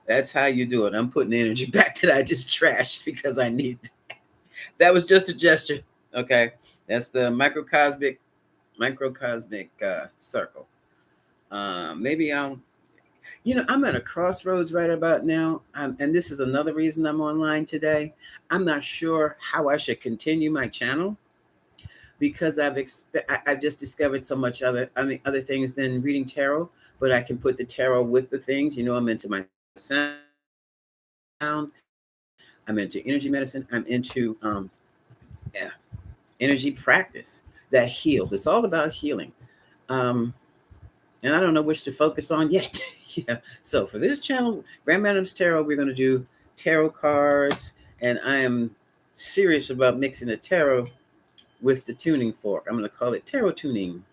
That's how you do it. I'm putting the energy back that I just trashed because I need. That was just a gesture. Okay. That's the microcosmic circle. Maybe I'm at a crossroads right about now. And this is another reason I'm online today. I'm not sure how I should continue my channel because I've just discovered so much other things than reading tarot, but I can put the tarot with the things. I'm into my sound. I'm into energy medicine. I'm into energy practice that heals. It's all about healing. And I don't know which to focus on yet. Yeah. So for this channel, Grand Madam's Tarot, we're going to do tarot cards, and I am serious about mixing the tarot with the tuning fork. I'm going to call it tarot tuning.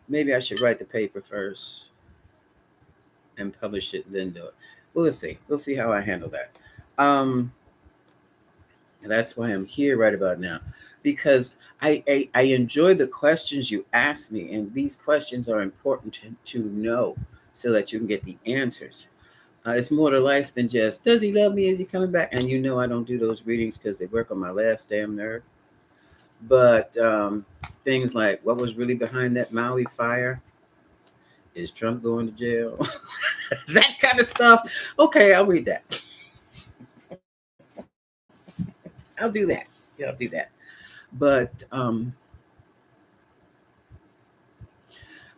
Maybe I should write the paper first and publish it, then do it. We'll see. We'll see how I handle that. That's why I'm here right about now, because I enjoy the questions you ask me, and these questions are important to know so that you can get the answers. It's more to life than just, does he love me? Is he coming back? And I don't do those readings because they work on my last damn nerve. But things like, what was really behind that Maui fire? Is Trump going to jail? That kind of stuff. Okay, I'll read that. I'll do that. Yeah, I'll do that. But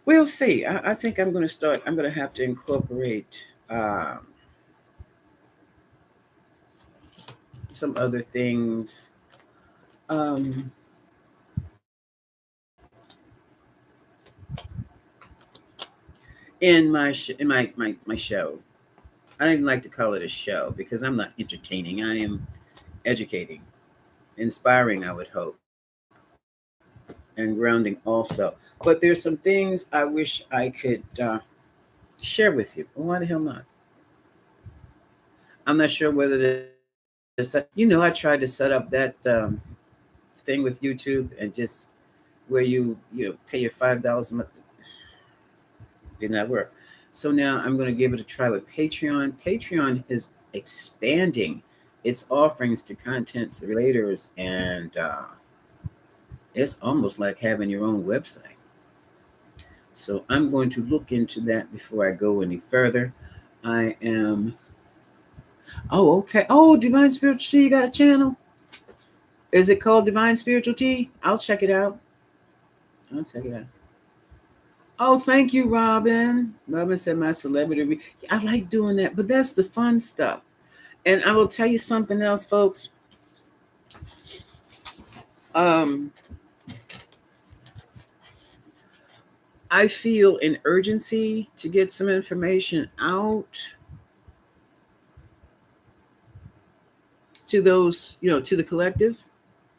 we'll see. I think I'm going to start. I'm going to have to incorporate some other things. In my show. I don't even like to call it a show because I'm not entertaining. I am educating, inspiring, I would hope, and grounding also. But there's some things I wish I could share with you. Why the hell not? I'm not sure whether I tried to set up that thing with YouTube and just where you pay your $5 a month. Did not work. So now I'm going to give it a try with Patreon. Patreon is expanding its offerings to content creators, and it's almost like having your own website. So I'm going to look into that before I go any further. I am. Oh, okay. Oh, Divine Spiritual Tea, you got a channel? Is it called Divine Spiritual Tea? I'll check it out. Oh, thank you, Robin. Robin said my celebrity. I like doing that, but that's the fun stuff. And I will tell you something else, folks. Um, I feel an urgency to get some information out to those, to the collective.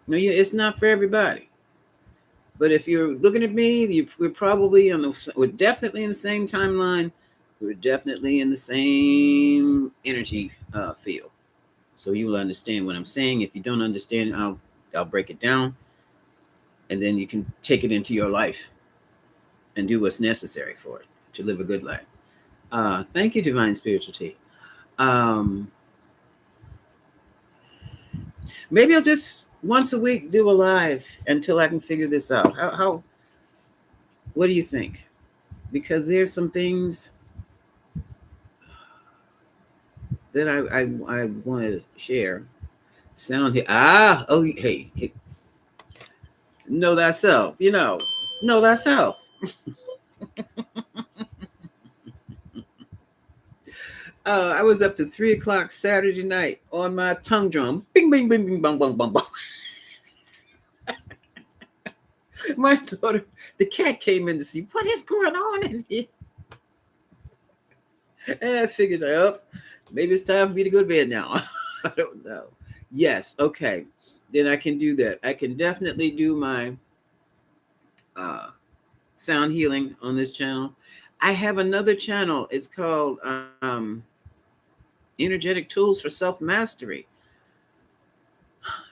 No, it's not for everybody. But if you're looking at me, we're probably we're definitely in the same timeline. We're definitely in the same energy field. So you will understand what I'm saying. If you don't understand, I'll break it down, and then you can take it into your life and do what's necessary for it to live a good life. Thank you, Divine Spiritual Tea. Um, Maybe I'll just once a week do a live until I can figure this out. How what do you think? Because there's some things that I want to share. Sound here. Oh, hey, know thyself. Know thyself. I was up to 3 o'clock Saturday night on my tongue drum. Bing, bing, bing, bing, bong, bong, bong, bong. My daughter, the cat, came in to see what is going on in here. And I figured, maybe it's time for me to go to bed now. I don't know. Yes, okay. Then I can do that. I can definitely do my sound healing on this channel. I have another channel. It's called Energetic Tools for Self-Mastery,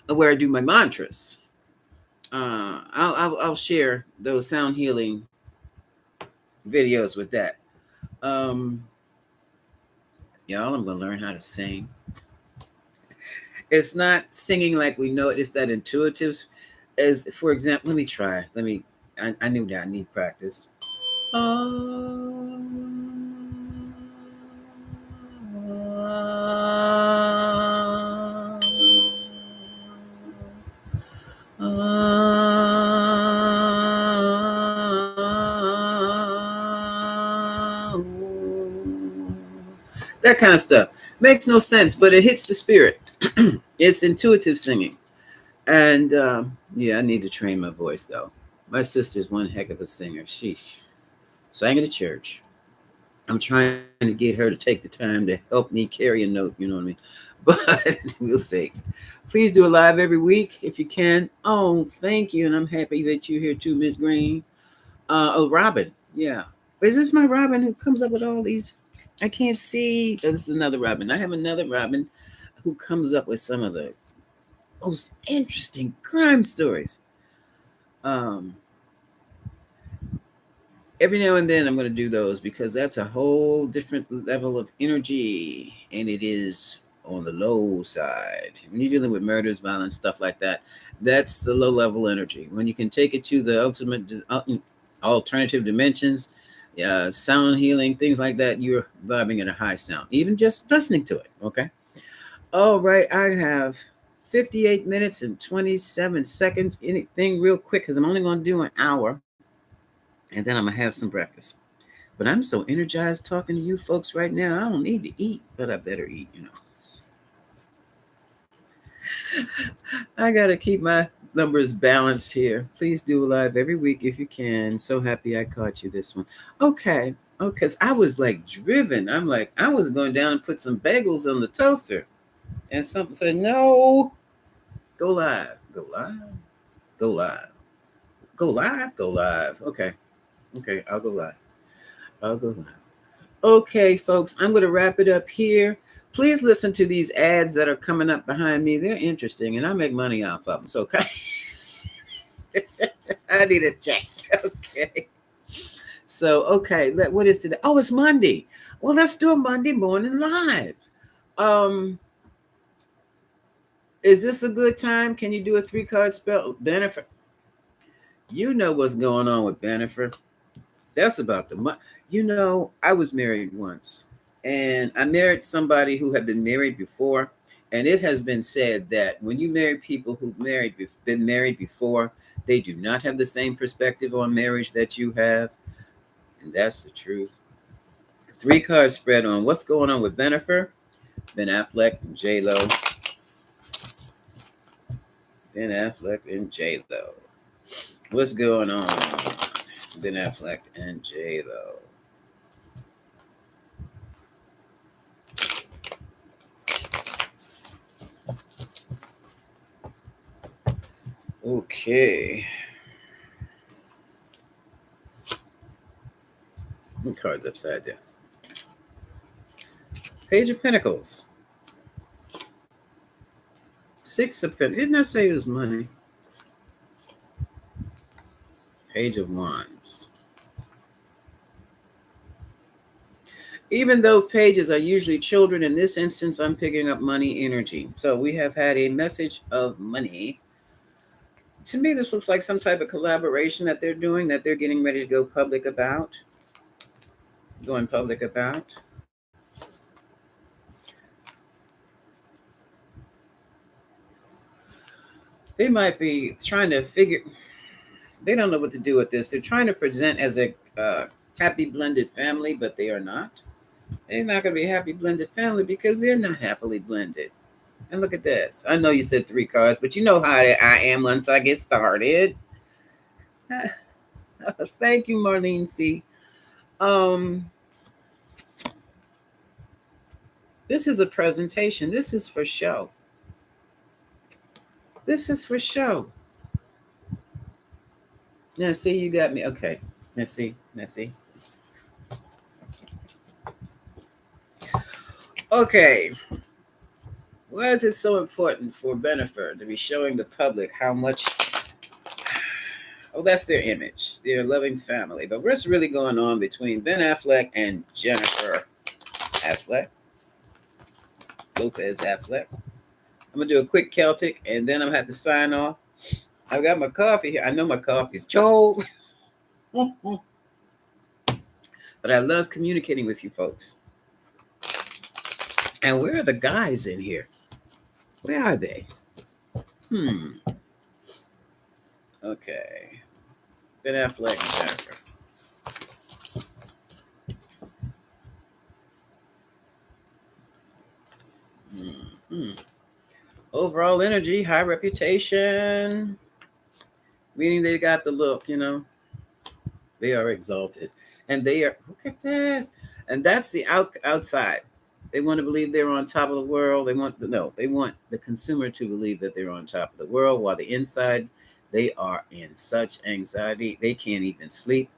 where I do my mantras. I'll share those sound healing videos with that. Y'all, I'm gonna learn how to sing. It's not singing like we know it. It's that intuitive. As for example, let me try. I knew that I need practice. That kind of stuff makes no sense, but it hits the spirit. It's intuitive singing. And yeah, I need to train my voice though. My sister's one heck of a singer. She sang at a church. I'm trying to get her to take the time to help me carry a note, you know what I mean? But we'll see. Please do a live every week if you can. Oh, thank you. And I'm happy that you're here too, Miss Green. Robin. Yeah. Is this my Robin who comes up with all these? I can't see. Oh, this is another Robin. I have another Robin who comes up with some of the most interesting crime stories. Every now and then I'm going to do those because that's a whole different level of energy, and it is on the low side. When you're dealing with murders, violence, stuff like that, that's the low level energy. When you can take it to the ultimate alternative dimensions, sound healing, things like that, you're vibing at a high sound, even just listening to it. Okay. All right. I have 58 minutes and 27 seconds. Anything real quick because I'm only going to do an hour. And then I'm going to have some breakfast. But I'm so energized talking to you folks right now. I don't need to eat, but I better eat, I got to keep my numbers balanced here. Please do a live every week if you can. So happy I caught you this one. Okay. Because I was like driven. I'm like, I was going down and put some bagels on the toaster. And something said, no, go live, go live, go live, go live, go live. Okay. I'll go live. Okay, folks, I'm going to wrap it up here. Please listen to these ads that are coming up behind me. They're interesting, and I make money off of them. So, I need a check. Okay. So, okay, what is today? Oh, it's Monday. Well, let's do a Monday morning live. Is this a good time? Can you do a 3-card spell? Bennifer. You know what's going on with Bennifer. That's about the money. I was married once, and I married somebody who had been married before. And it has been said that when you marry people who've been married before, they do not have the same perspective on marriage that you have. And that's the truth. 3-card spread on what's going on with Bennifer, Ben Affleck, and J-Lo. Ben Affleck and J-Lo. What's going on? Ben Affleck and J-Lo. Okay. Cards upside down. Page of Pentacles. Six of Pentacles. Didn't I say it was money? Page of Wands. Even though pages are usually children, in this instance, I'm picking up money energy. So we have had a message of money. To me, this looks like some type of collaboration that they're doing, that they're getting ready to go public about. Going public about. They might be trying to figure, they don't know what to do with this. They're trying to present as a happy blended family, but they are not. They're not going to be a happy blended family because they're not happily blended. And look at this. I know you said 3 cards, but you know how I am once I get started. Thank you, Marlene C. This is a presentation. This is for show. This is for show. Now, see, you got me. Okay. Let's see. Okay. Why is it so important for Bennifer to be showing the public how much? Oh, that's their image, their loving family. But what's really going on between Ben Affleck and Jennifer Affleck? Lopez Affleck. I'm going to do a quick Celtic, and then I'm going to have to sign off. I've got my coffee here. I know my coffee's cold. But I love communicating with you folks. And where are the guys in here? Where are they? Okay. Ben Affleck and Jennifer. Overall energy, high reputation. Meaning they got the look, you know. They are exalted. And they are, look at this. And that's the outside. They want to believe they're on top of the world. They want the consumer to believe that they're on top of the world, while the inside, they are in such anxiety, they can't even sleep.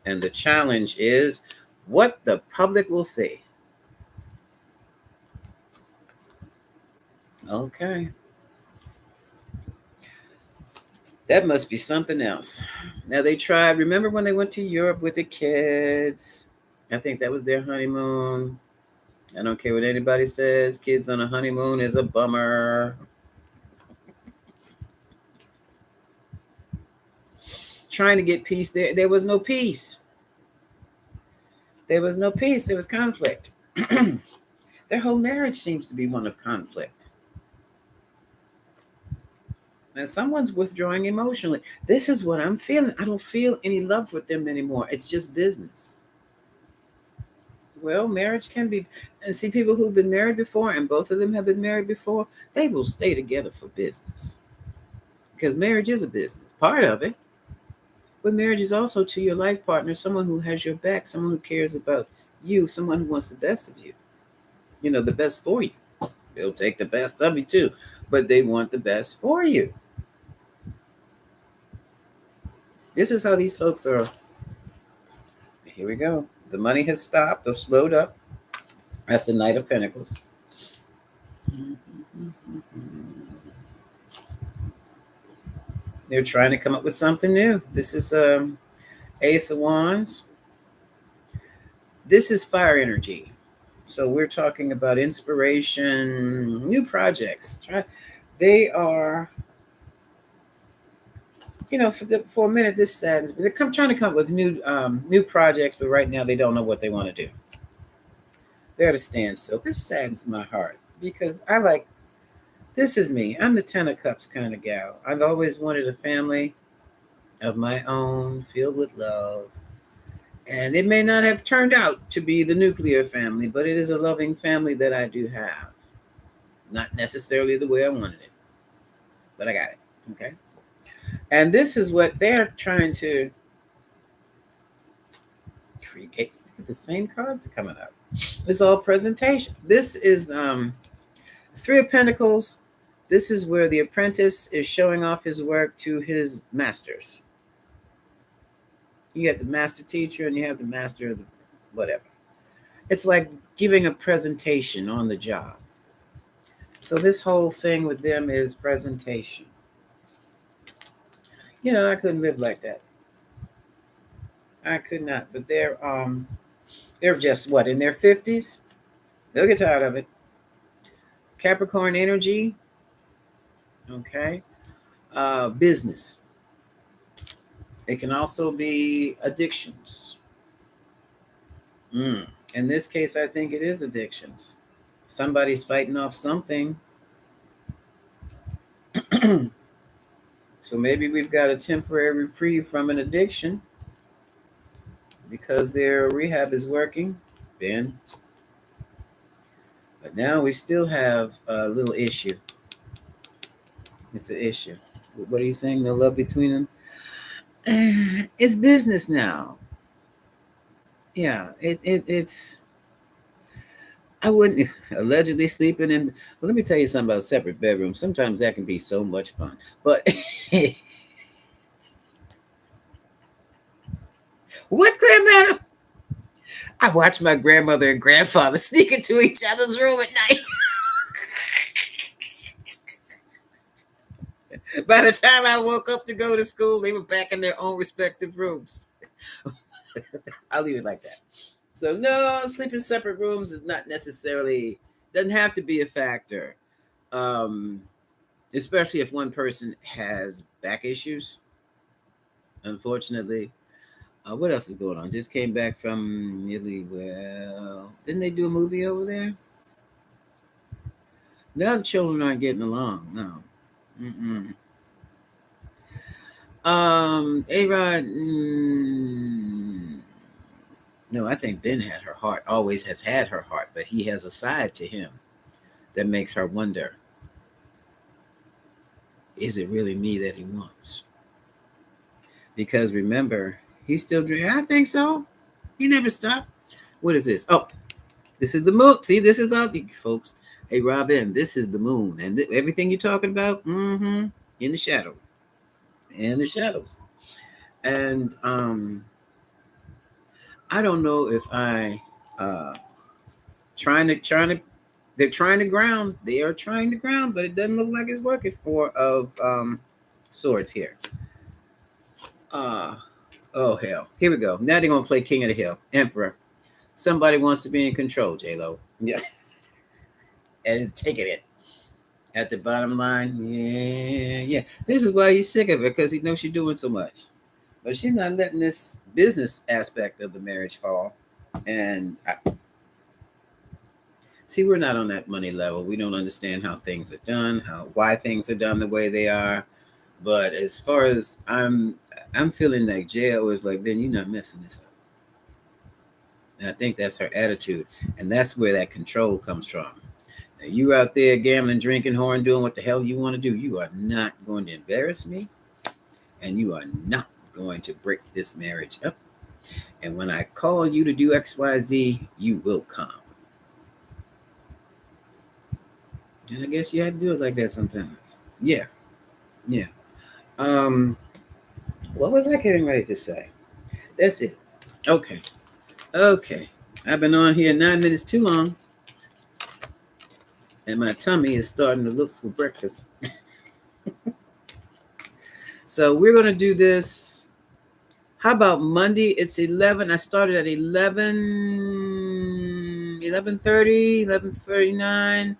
And the challenge is what the public will say. Okay. That must be something else. Now they tried, remember when they went to Europe with the kids? I think that was their honeymoon. I don't care what anybody says. Kids on a honeymoon is a bummer. Trying to get peace. There was no peace. There was no peace. There was conflict. Their whole marriage seems to be one of conflict. And someone's withdrawing emotionally. This is what I'm feeling. I don't feel any love with them anymore. It's just business. Well, marriage can be, and see, people who've been married before, and both of them have been married before, they will stay together for business. Because marriage is a business, part of it. But marriage is also to your life partner, someone who has your back, someone who cares about you, someone who wants the best of you. You know, the best for you. They'll take the best of you too, but they want the best for you. This is how these folks are. Here we go. The money has stopped or slowed up. That's the Knight of Pentacles. They're trying to come up with something new. This is Ace of Wands. This is fire energy. So we're talking about inspiration, new projects. They are, you know, for a minute this saddens, but they're trying to come up with new projects, but right now they don't know what they want to do. They're at a standstill. This saddens my heart because this is me. I'm the 10 of Cups kind of gal. I've always wanted a family of my own, filled with love. And it may not have turned out to be the nuclear family, but it is a loving family that I do have. Not necessarily the way I wanted it. but I got it. Okay. And this is what they're trying to create. The same cards are coming up. It's all presentation. This is Three of Pentacles. This is where the apprentice is showing off his work to his masters. You have the master teacher and you have the master of the whatever. It's like giving a presentation on the job. So this whole thing with them is presentation. I couldn't live like that. I could not. But they're just what, in their 50s? They'll get tired of it. Capricorn energy. Okay. Business. It can also be addictions. In this case, I think it is addictions. Somebody's fighting off something. So maybe we've got a temporary reprieve from an addiction because their rehab is working, Ben. But now we still have a little issue. It's an issue. What are you saying? No love between them? It's business now. Yeah, it's. I wouldn't allegedly sleeping in. Well, let me tell you something about separate bedrooms. Sometimes that can be so much fun. But what, grandmother? I watched my grandmother and grandfather sneak into each other's room at night. By the time I woke up to go to school, they were back in their own respective rooms. I'll leave it like that. So no, sleeping separate rooms is not necessarily, doesn't have to be a factor. Especially if one person has back issues. Unfortunately, what else is going on? Just came back from Italy. Well, didn't they do a movie over there? Now the children aren't getting along. No. Mm-mm. A-Rod. No, I think Ben had her heart. Always has had her heart, but he has a side to him that makes her wonder: is it really me that he wants? Because remember, he's still drinking. I think so. He never stopped. What is this? Oh, this is the moon. See, this is out, folks. Hey, Robin, this is the moon, and everything you're talking about, in the shadow, in the shadows, and I don't know if I trying to. They're trying to ground. They are trying to ground, but it doesn't look like it's working. Four of swords here. Oh hell. Here we go. Now they're gonna play King of the Hill, Emperor. Somebody wants to be in control, J-Lo. Yeah. And taking it. At the bottom line, yeah. This is why he's sick of it, because he knows she's doing so much. But she's not letting this business aspect of the marriage fall. And see, we're not on that money level. We don't understand how things are done, why things are done the way they are. But as far as I'm feeling like J.O. is like, Ben, you're not messing this up. And I think that's her attitude. And that's where that control comes from. Now, you out there gambling, drinking, whoring, doing what the hell you want to do. You are not going to embarrass me. And you are not going to break this marriage up. And when I call you to do XYZ, you will come. And I guess you have to do it like that sometimes. Yeah. What was I getting ready to say? That's it. Okay. I've been on here 9 minutes too long. And my tummy is starting to look for breakfast. So we're going to do this. How about Monday? It's 11. I started at 11:30, 11:39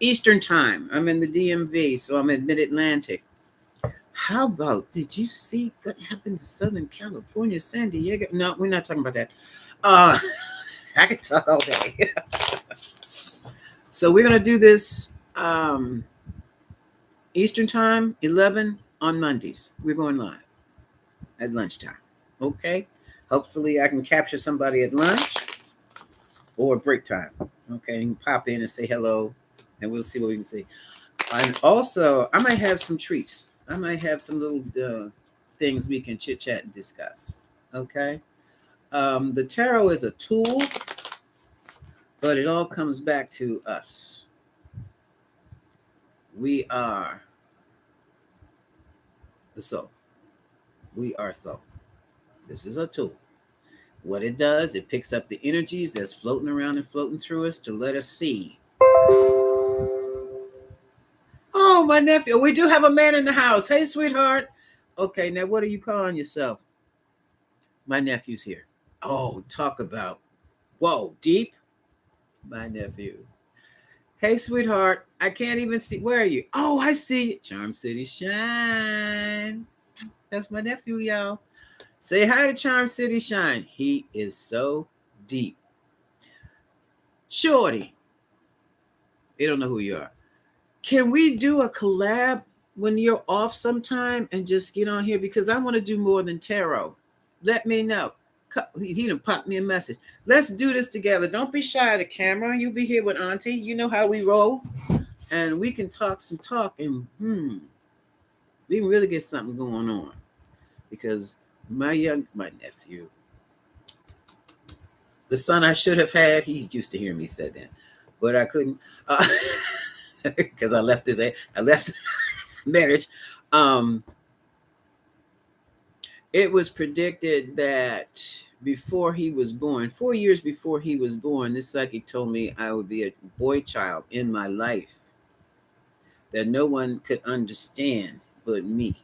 Eastern time. I'm in the DMV, so I'm in Mid-Atlantic. How about, did you see what happened to Southern California, San Diego? No, we're not talking about that. I can talk all day. So we're going to do this Eastern time, 11 on Mondays. We're going live at lunchtime. Okay? Hopefully I can capture somebody at lunch or break time. Okay? And pop in and say hello, and we'll see what we can see. And also, I might have some treats. I might have some little things we can chit chat and discuss. Okay. The tarot is a tool, but it all comes back to us. We are the soul. We are soul. This is a tool. What it does, it picks up the energies that's floating around and floating through us to let us see. Oh, my nephew. We do have a man in the house. Hey, sweetheart. Okay, now what are you calling yourself? My nephew's here. Oh, talk about, whoa, deep. My nephew. Hey, sweetheart. I can't even see. Where are you? Oh, I see you. Charm City Shine. That's my nephew, y'all. Say hi to Charm City Shine. He is so deep. Shorty. They don't know who you are. Can we do a collab when you're off sometime and just get on here? Because I want to do more than tarot. Let me know. He done popped me a message. Let's do this together. Don't be shy of the camera. You'll be here with Auntie. You know how we roll. And we can talk some talk and we can really get something going on. Because my nephew, the son I should have had, he's used to hearing me say that. But I couldn't because I left marriage. It was predicted that before he was born, 4 years before he was born, this psychic told me I would be a boy child in my life that no one could understand but me.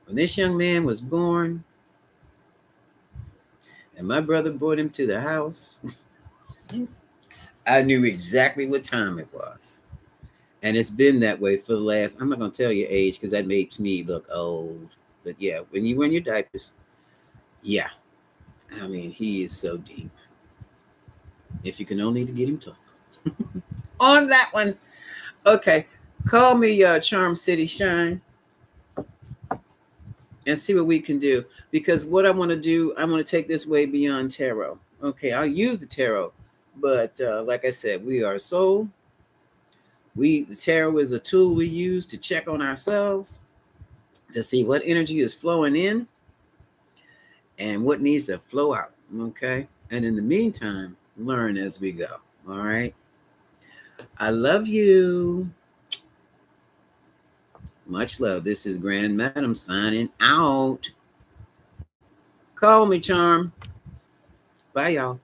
When this young man was born and my brother brought him to the house, I knew exactly what time it was. And it's been that way for the last, I'm not going to tell your age because that makes me look old. But yeah, when you wear your diapers, yeah. I mean, he is so deep. If you can only get him talk. On that one. Okay. Call me Charm City Shine and see what we can do. Because what I want to do, I want to take this way beyond tarot. Okay, I'll use the tarot. But like I said, we are soul. The tarot is a tool we use to check on ourselves, to see what energy is flowing in and what needs to flow out. Okay. And in the meantime, learn as we go. All right. I love you. Much love. This is Grand Madam signing out. Call me, Charm. Bye, y'all.